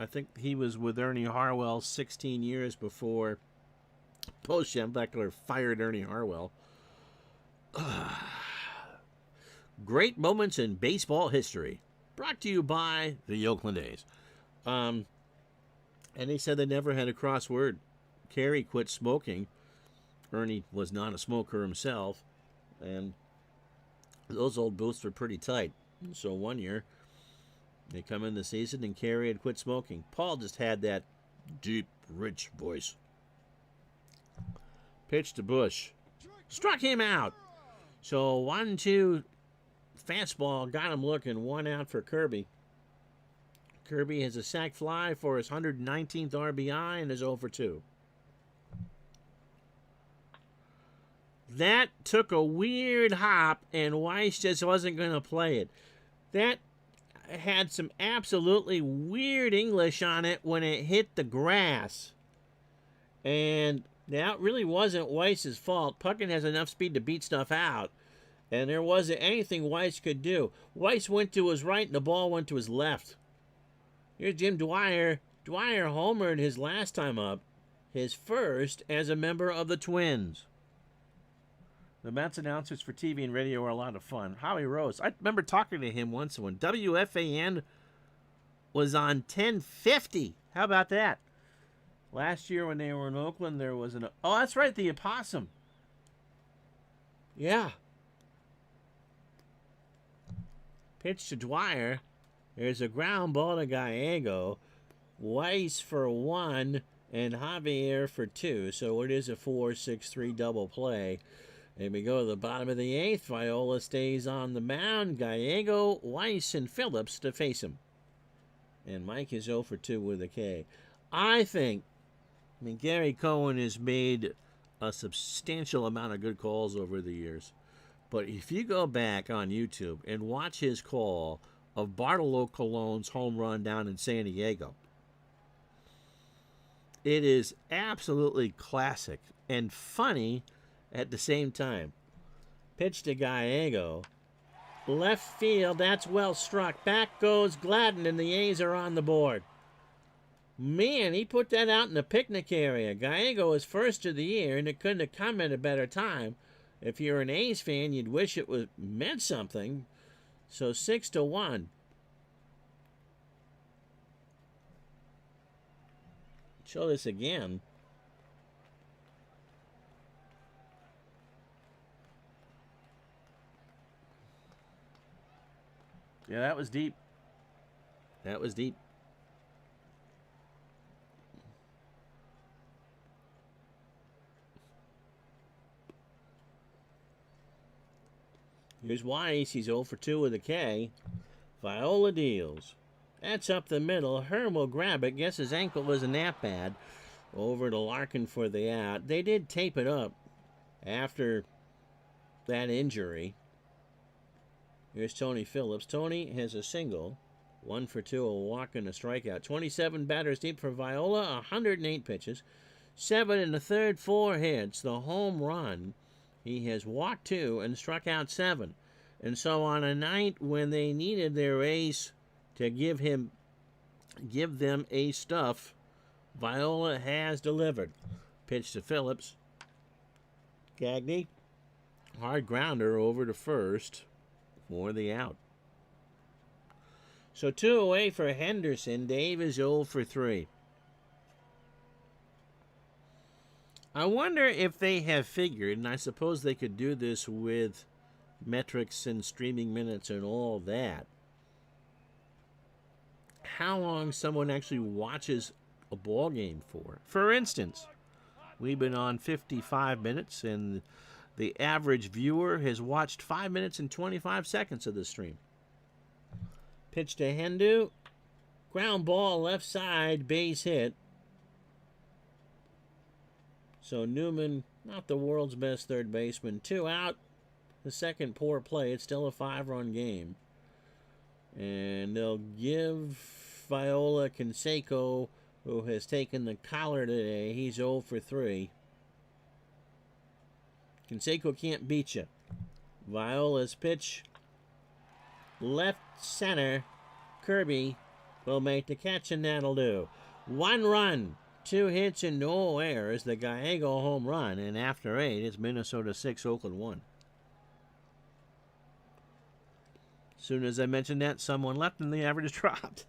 S1: I think he was with Ernie Harwell 16 years before Bo Schembechler fired Ernie Harwell. Great moments in baseball history. Brought to you by the Oakland A's. And he said they never had a crossword. Carey quit smoking. Ernie was not a smoker himself. And those old booths were pretty tight. So one year, they come in the season and Carey had quit smoking. Paul just had that deep, rich voice. Pitch to Bush. Struck him out. So 1-2 fastball got him looking. 1 out for Kirby. Kirby has a sac fly for his 119th RBI and is 0 for 2. That took a weird hop, and Weiss just wasn't going to play it. That had some absolutely weird English on it when it hit the grass. And that really wasn't Weiss's fault. Puckett has enough speed to beat stuff out, and there wasn't anything Weiss could do. Weiss went to his right, and the ball went to his left. Here's Jim Dwyer. Dwyer homered his last time up, his first as a member of the Twins. The Mets announcers for TV and radio are a lot of fun. Howie Rose. I remember talking to him once when WFAN was on 1050. How about that? Last year when they were in Oakland, there was an... Oh, that's right, the Opossum. Yeah. Pitch to Dwyer. There's a ground ball to Gallego. Weiss for 1 and Javier for 2. So it is a 4-6-3 double play. And we go to the bottom of the 8th. Viola stays on the mound. Gallego, Weiss, and Phillips to face him. And Mike is 0 for 2 with a K. I mean, Gary Cohen has made a substantial amount of good calls over the years. But if you go back on YouTube and watch his call of Bartolo Colon's home run down in San Diego, it is absolutely classic and funny at the same time. Pitch to Gallego. Left field, that's well struck. Back goes Gladden, and the A's are on the board. Man, he put that out in the picnic area. Gallego is first of the year, and it couldn't have come at a better time. If you're an A's fan, you'd wish it meant something. So 6-1. Show this again. Yeah, that was deep. That was deep. Here's Weiss. He's 0 for 2 with a K. Viola deals. That's up the middle. Herm will grab it. Guess his ankle isn't that bad. Over to Larkin for the out. They did tape it up after that injury. Here's Tony Phillips. Tony has a single. 1 for 2, a walk and a strikeout. 27 batters deep for Viola. 108 pitches. 7 in the third, 4 hits. The home run. He has walked 2 and struck out 7. And so on a night when they needed their ace to give them ace stuff, Viola has delivered. Pitch to Phillips. Gagne. Hard grounder over to first for the out. So 2 away for Henderson. Dave is 0 for 3. I wonder if they have figured, and I suppose they could do this with metrics and streaming minutes and all that, how long someone actually watches a ball game for. For instance, we've been on 55 minutes, and the average viewer has watched 5 minutes and 25 seconds of the stream. Pitch to Hendu. Ground ball left side, base hit. So Newman, not the world's best third baseman. 2 out. the second poor play. It's still a 5-run game. And they'll give Viola Canseco, who has taken the collar today. He's 0 for 3. Canseco can't beat you. Viola's pitch, left center. Kirby will make the catch, and that'll do. 1 run, 2 hits, and no errors. The Gallego home run, and after 8, it's Minnesota 6, Oakland 1. As soon as I mentioned that, someone left and the average dropped.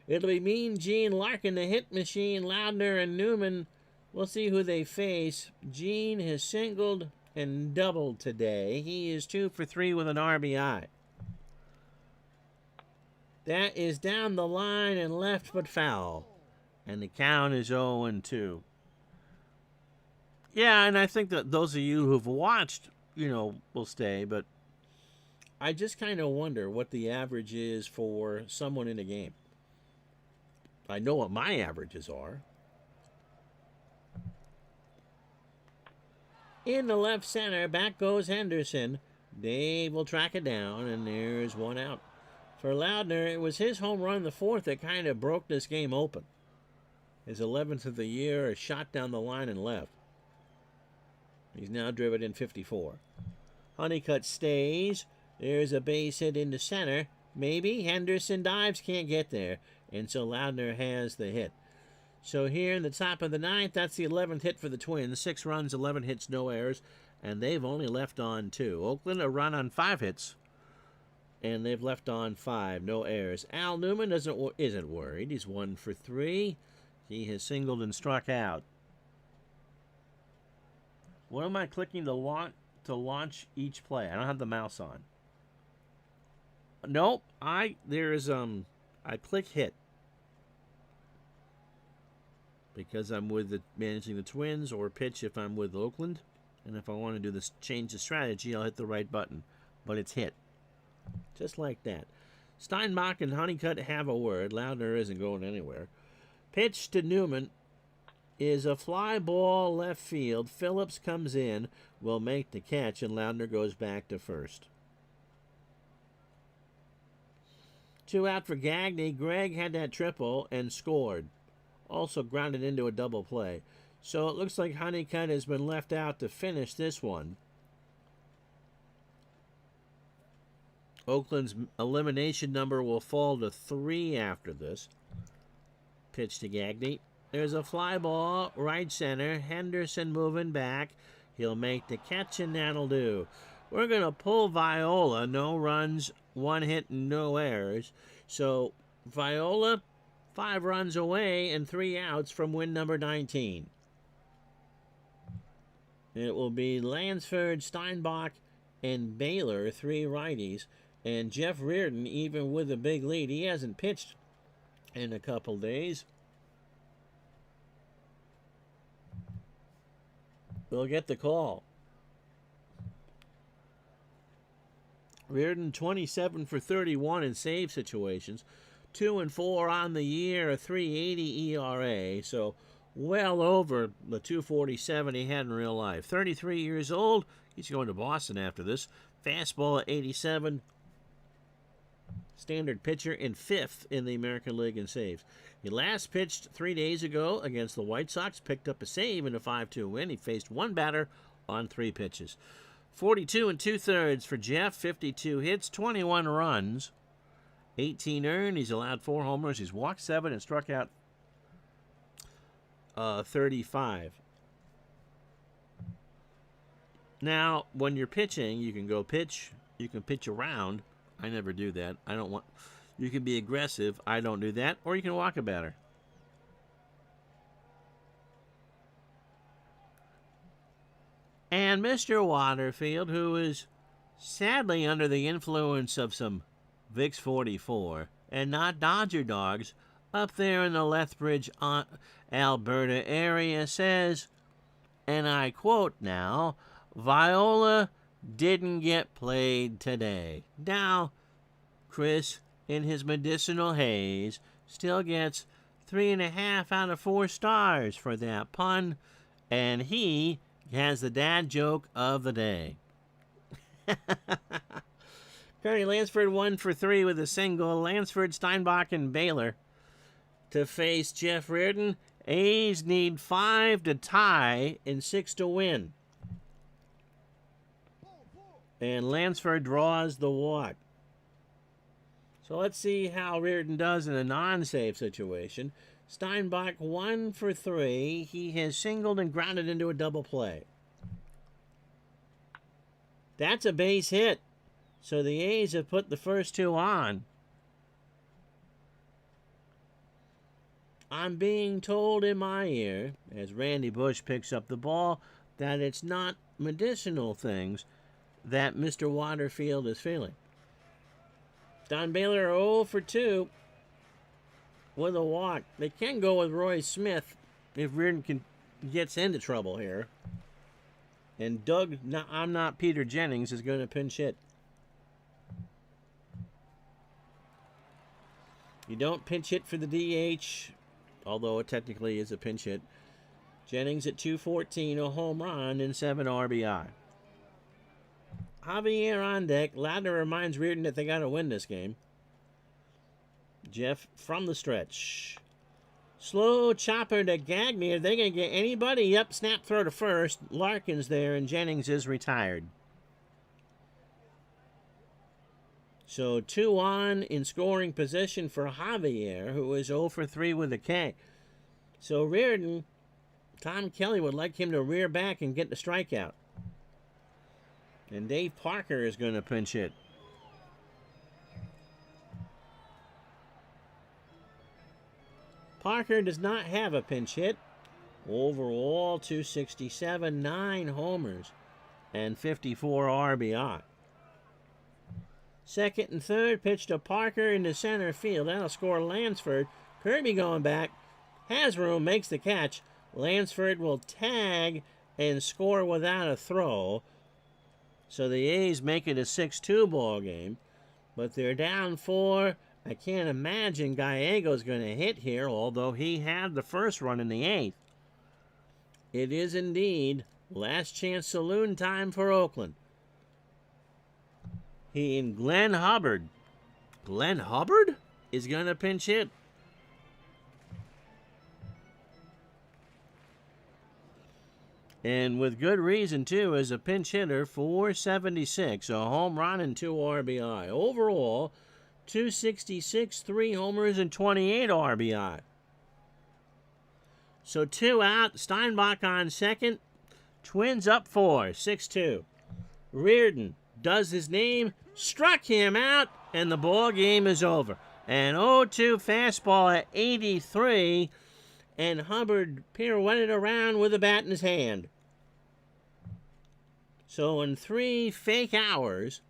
S1: It'll be Mean Gene Larkin, the hit machine, Loudner, and Newman. We'll see who they face. Gene has singled and doubled today. He is 2 for 3 with an RBI. That is down the line and left but foul. And the count is 0-2. Yeah, and I think that those of you who've watched, will stay, but I just kind of wonder what the average is for someone in a game. I know what my averages are. In the left center, back goes Henderson. Dave will track it down, and there's 1 out. For Loudner, it was his home run, the 4th, that kind of broke this game open. His 11th of the year, a shot down the line and left. He's now driven in 54. Honeycutt stays. There's a base hit into center. Maybe Henderson dives, can't get there. And so Loudner has the hit. So here in the top of the 9th, that's the 11th hit for the Twins. 6 runs, 11 hits, no errors. And they've only left on 2. Oakland, a run on 5 hits. And they've left on 5, no errors. Al Newman isn't worried. He's 1 for 3. He has singled and struck out. What am I clicking to launch each play? I don't have the mouse on. Nope. I click hit because I'm with managing the Twins, or pitch if I'm with Oakland. And if I want to do this, change the strategy, I'll hit the right button. But it's hit. Just like that. Steinbach and Honeycutt have a word. Loudner isn't going anywhere. Pitch to Newman is a fly ball left field. Phillips comes in, will make the catch, and Loudner goes back to first. 2 out for Gagne. Greg had that triple and scored. Also grounded into a double play. So it looks like Honeycutt has been left out to finish this one. Oakland's elimination number will fall to 3 after this. Pitch to Gagne. There's a fly ball, right center. Henderson moving back. He'll make the catch, and that'll do. We're going to pull Viola. No runs, 1 hit, and no errors. So Viola, 5 runs away and 3 outs from win number 19. It will be Lansford, Steinbach, and Baylor, 3 righties. And Jeff Reardon, even with a big lead, he hasn't pitched in a couple days. We'll get the call. Reardon 27 for 31 in save situations, 2 and 4 on the year, a 3.80 ERA, so well over the 2.47 he had in real life. 33 years old. He's going to Boston after this. Fastball at 87. Standard pitcher in 5th in the American League in saves. He last pitched 3 days ago against the White Sox, picked up a save in a 5-2 win. He faced 1 batter on 3 pitches. 42 2/3 for Jeff, 52 hits, 21 runs, 18 earned. He's allowed 4 homers. He's walked 7 and struck out 35. Now, when you're pitching, you can go pitch. You can pitch around. I never do that. I don't want. You can be aggressive. I don't do that. Or you can walk a batter. And Mr. Waterfield, who is sadly under the influence of some Vicks 44 and not Dodger dogs, up there in the Lethbridge, Alberta area, says, and I quote now, Viola didn't get played today. Now, Chris, in his medicinal haze, still gets 3.5 out of 4 stars for that pun, and he has the dad joke of the day. Curry Lansford 1 for 3 with a single. Lansford, Steinbach, and Baylor to face Jeff Reardon. A's need 5 to tie and 6 to win. And Lansford draws the walk. So let's see how Reardon does in a non-save situation. Steinbach 1 for 3. He has singled and grounded into a double play. That's a base hit. So the A's have put the first 2 on. I'm being told in my ear, as Randy Bush picks up the ball, that it's not medicinal things that Mr. Waterfield is feeling. Don Baylor 0 for 2 with a walk. They can go with Roy Smith if Reardon gets into trouble here. And Doug, I'm not Peter Jennings, is going to pinch hit. You don't pinch hit for the DH, although it technically is a pinch hit. Jennings at 214, a home run and 7 RBI. Javier on deck. Ladner reminds Reardon that they got to win this game. Jeff from the stretch. Slow chopper to Gagne. Are they going to get anybody? Yep, snap throw to first. Larkin's there, and Jennings is retired. So 2 on in scoring position for Javier, who is 0 for 3 with a K. So Reardon, Tom Kelly would like him to rear back and get the strikeout. And Dave Parker is going to pinch hit. Parker does not have a pinch hit. Overall, 267, 9 homers, and 54 RBI. Second and third, pitch to Parker into center field. That'll score Lansford. Kirby going back. Has room, makes the catch. Lansford will tag and score without a throw. So the A's make it a 6-2 ball game. But they're down 4. I can't imagine Gallego's going to hit here, although he had the first run in the 8th. It is indeed last chance saloon time for Oakland. Glenn Hubbard. Glenn Hubbard is going to pinch hit. And with good reason, too, as a pinch hitter, 476, a home run and 2 RBI. Overall, 266, 3 homers, and 28 RBI. So 2 out, Steinbach on second. Twins up 4, 6-2. Reardon does his name, struck him out, and the ball game is over. An 0-2 fastball at 83, and Hubbard pirouetted around with a bat in his hand. So in 3 fake hours,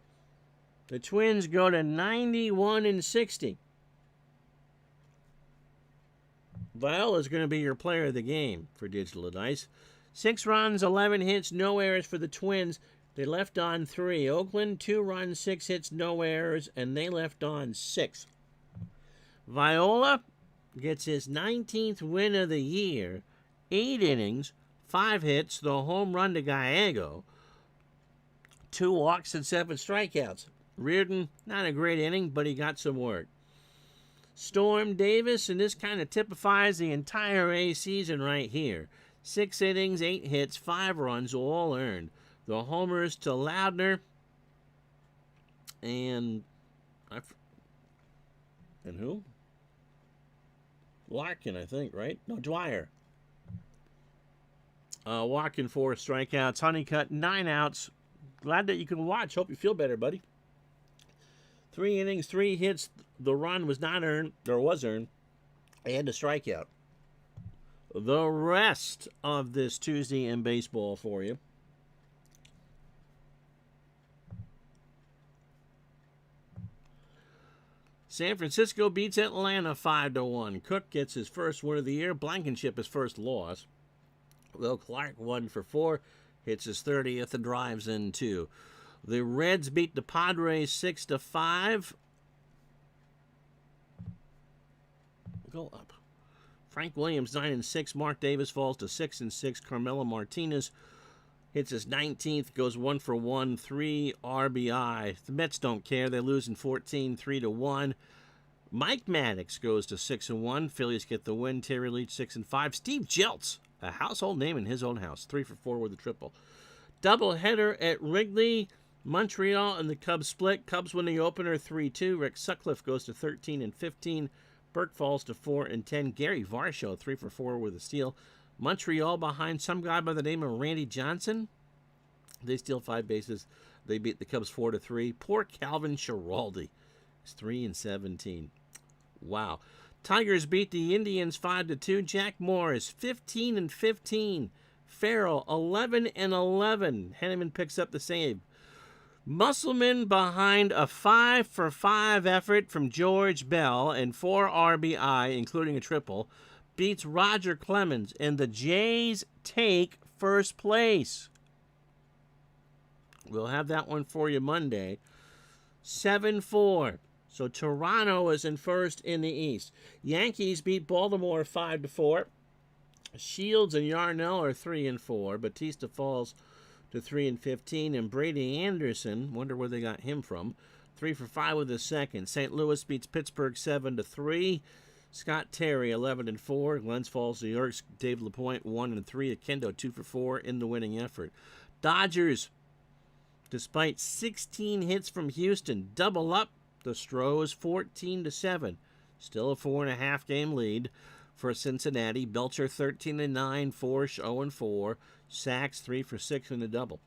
S1: the Twins go to 91-60. Viola's going to be your player of the game for Digital Dice. 6 runs, 11 hits, no errors for the Twins. They left on 3. Oakland, 2 runs, 6 hits, no errors, and they left on 6. Viola gets his 19th win of the year. 8 innings, 5 hits, the home run to Gallego. 2 walks and 7 strikeouts. Reardon, not a great inning, but he got some work. Storm Davis, and this kind of typifies the entire A season right here. 6 innings, 8 hits, 5 runs, all earned. The homers to Loudner and who? Larkin, I think, right? No, Dwyer. Larkin 4 strikeouts. Honeycutt 9 outs. Glad that you can watch. Hope you feel better, buddy. 3 innings, 3 hits. The run was not earned, or was earned, and a strikeout. The rest of this Tuesday in baseball for you. San Francisco beats Atlanta 5-1. Cook gets his first win of the year. Blankenship his first loss. Will Clark 1 for 4. Hits his 30th and drives in 2. The Reds beat the Padres 6-5. Go up. Frank Williams 9-6. Mark Davis falls to 6-6. Carmelo Martinez hits his 19th, goes 1 for 1, 3 RBI. The Mets don't care. They lose in 14, 3-1. Mike Maddox goes to 6-1. Phillies get the win. Terry Leach 6-5. Steve Jeltz, a household name in his own house, 3 for 4 with a triple. Doubleheader at Wrigley. Montreal and the Cubs split. Cubs win the opener 3-2. Rick Sutcliffe goes to 13-15. Burke falls to 4-10. Gary Varsho 3 for 4 with a steal. Montreal behind some guy by the name of Randy Johnson. They steal 5 bases. They beat the Cubs 4-3. Poor Calvin Schiraldi is 3-17. Wow. Tigers beat the Indians 5-2. Jack Morris 15-15. Farrell 11-11. Henneman picks up the save. Musselman behind a 5 for 5 effort from George Bell and 4 RBI, including a triple, beats Roger Clemens, and the Jays take first place. We'll have that one for you Monday. 7-4. So Toronto is in first in the East. Yankees beat Baltimore 5-4. Shields and Yarnell are 3-4. Batista falls to 3-15. And Brady Anderson, wonder where they got him from, 3 for 5 with a second. St. Louis beats Pittsburgh 7-3. Scott Terry 11-4. Glens Falls, New York. Dave LaPointe 1-3. Akendo 2 for 4 in the winning effort. Dodgers, despite 16 hits from Houston, double up the Stros 14-7. Still a 4.5 game lead for Cincinnati. Belcher 13-9. Forsch 0-4. Sacks 3 for 6 in the double.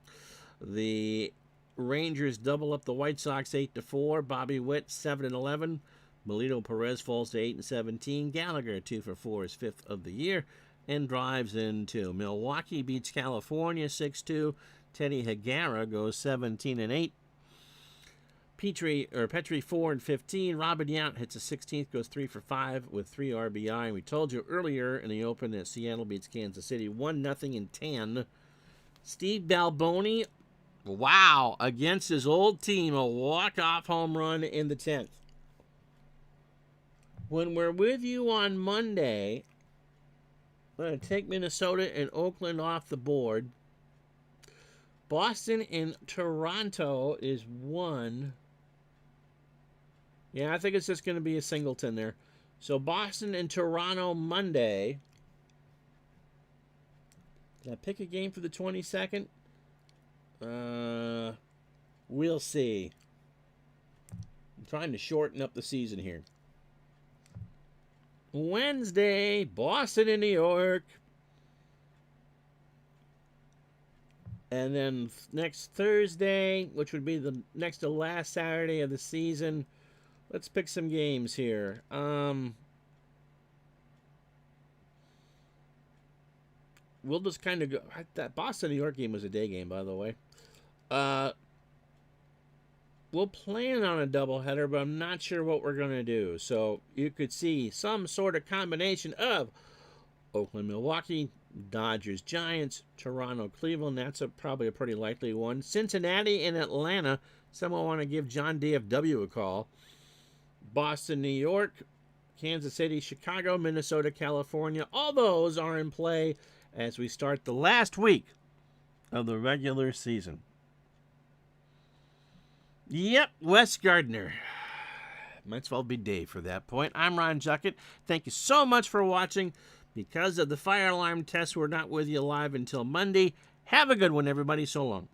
S1: The Rangers double up the White Sox 8-4. Bobby Witt 7-11. Melito Perez falls to 8-17. Gallagher 2 for 4, his 5th of the year, and drives in 2. Milwaukee beats California 6-2. Teddy Higuera goes 17-8. Petrie 4-15. Robin Yount hits a 16th, goes 3 for 5 with 3 RBI. And we told you earlier in the open that Seattle beats Kansas City 1-0 in 10. Steve Balboni, wow, against his old team, a walk-off home run in the 10th. When we're with you on Monday, I'm going to take Minnesota and Oakland off the board. Boston and Toronto is 1. Yeah, I think it's just going to be a singleton there. So Boston and Toronto Monday. Did I pick a game for the 22nd? We'll see. I'm trying to shorten up the season here. Wednesday, Boston and New York. And then next Thursday, which would be the next to last Saturday of the season, let's pick some games here. We'll just kind of go. That Boston-New York game was a day game, by the way. We'll plan on a doubleheader, but I'm not sure what we're going to do. So you could see some sort of combination of Oakland-Milwaukee, Dodgers-Giants, Toronto-Cleveland. That's probably a pretty likely one. Cincinnati and Atlanta. Someone want to give John DFW a call. Boston, New York, Kansas City, Chicago, Minnesota, California. All those are in play as we start the last week of the regular season. Yep, Wes Gardner. Might as well be Dave for that point. I'm Ron Juckett. Thank you so much for watching. Because of the fire alarm test, we're not with you live until Monday. Have a good one, everybody. So long.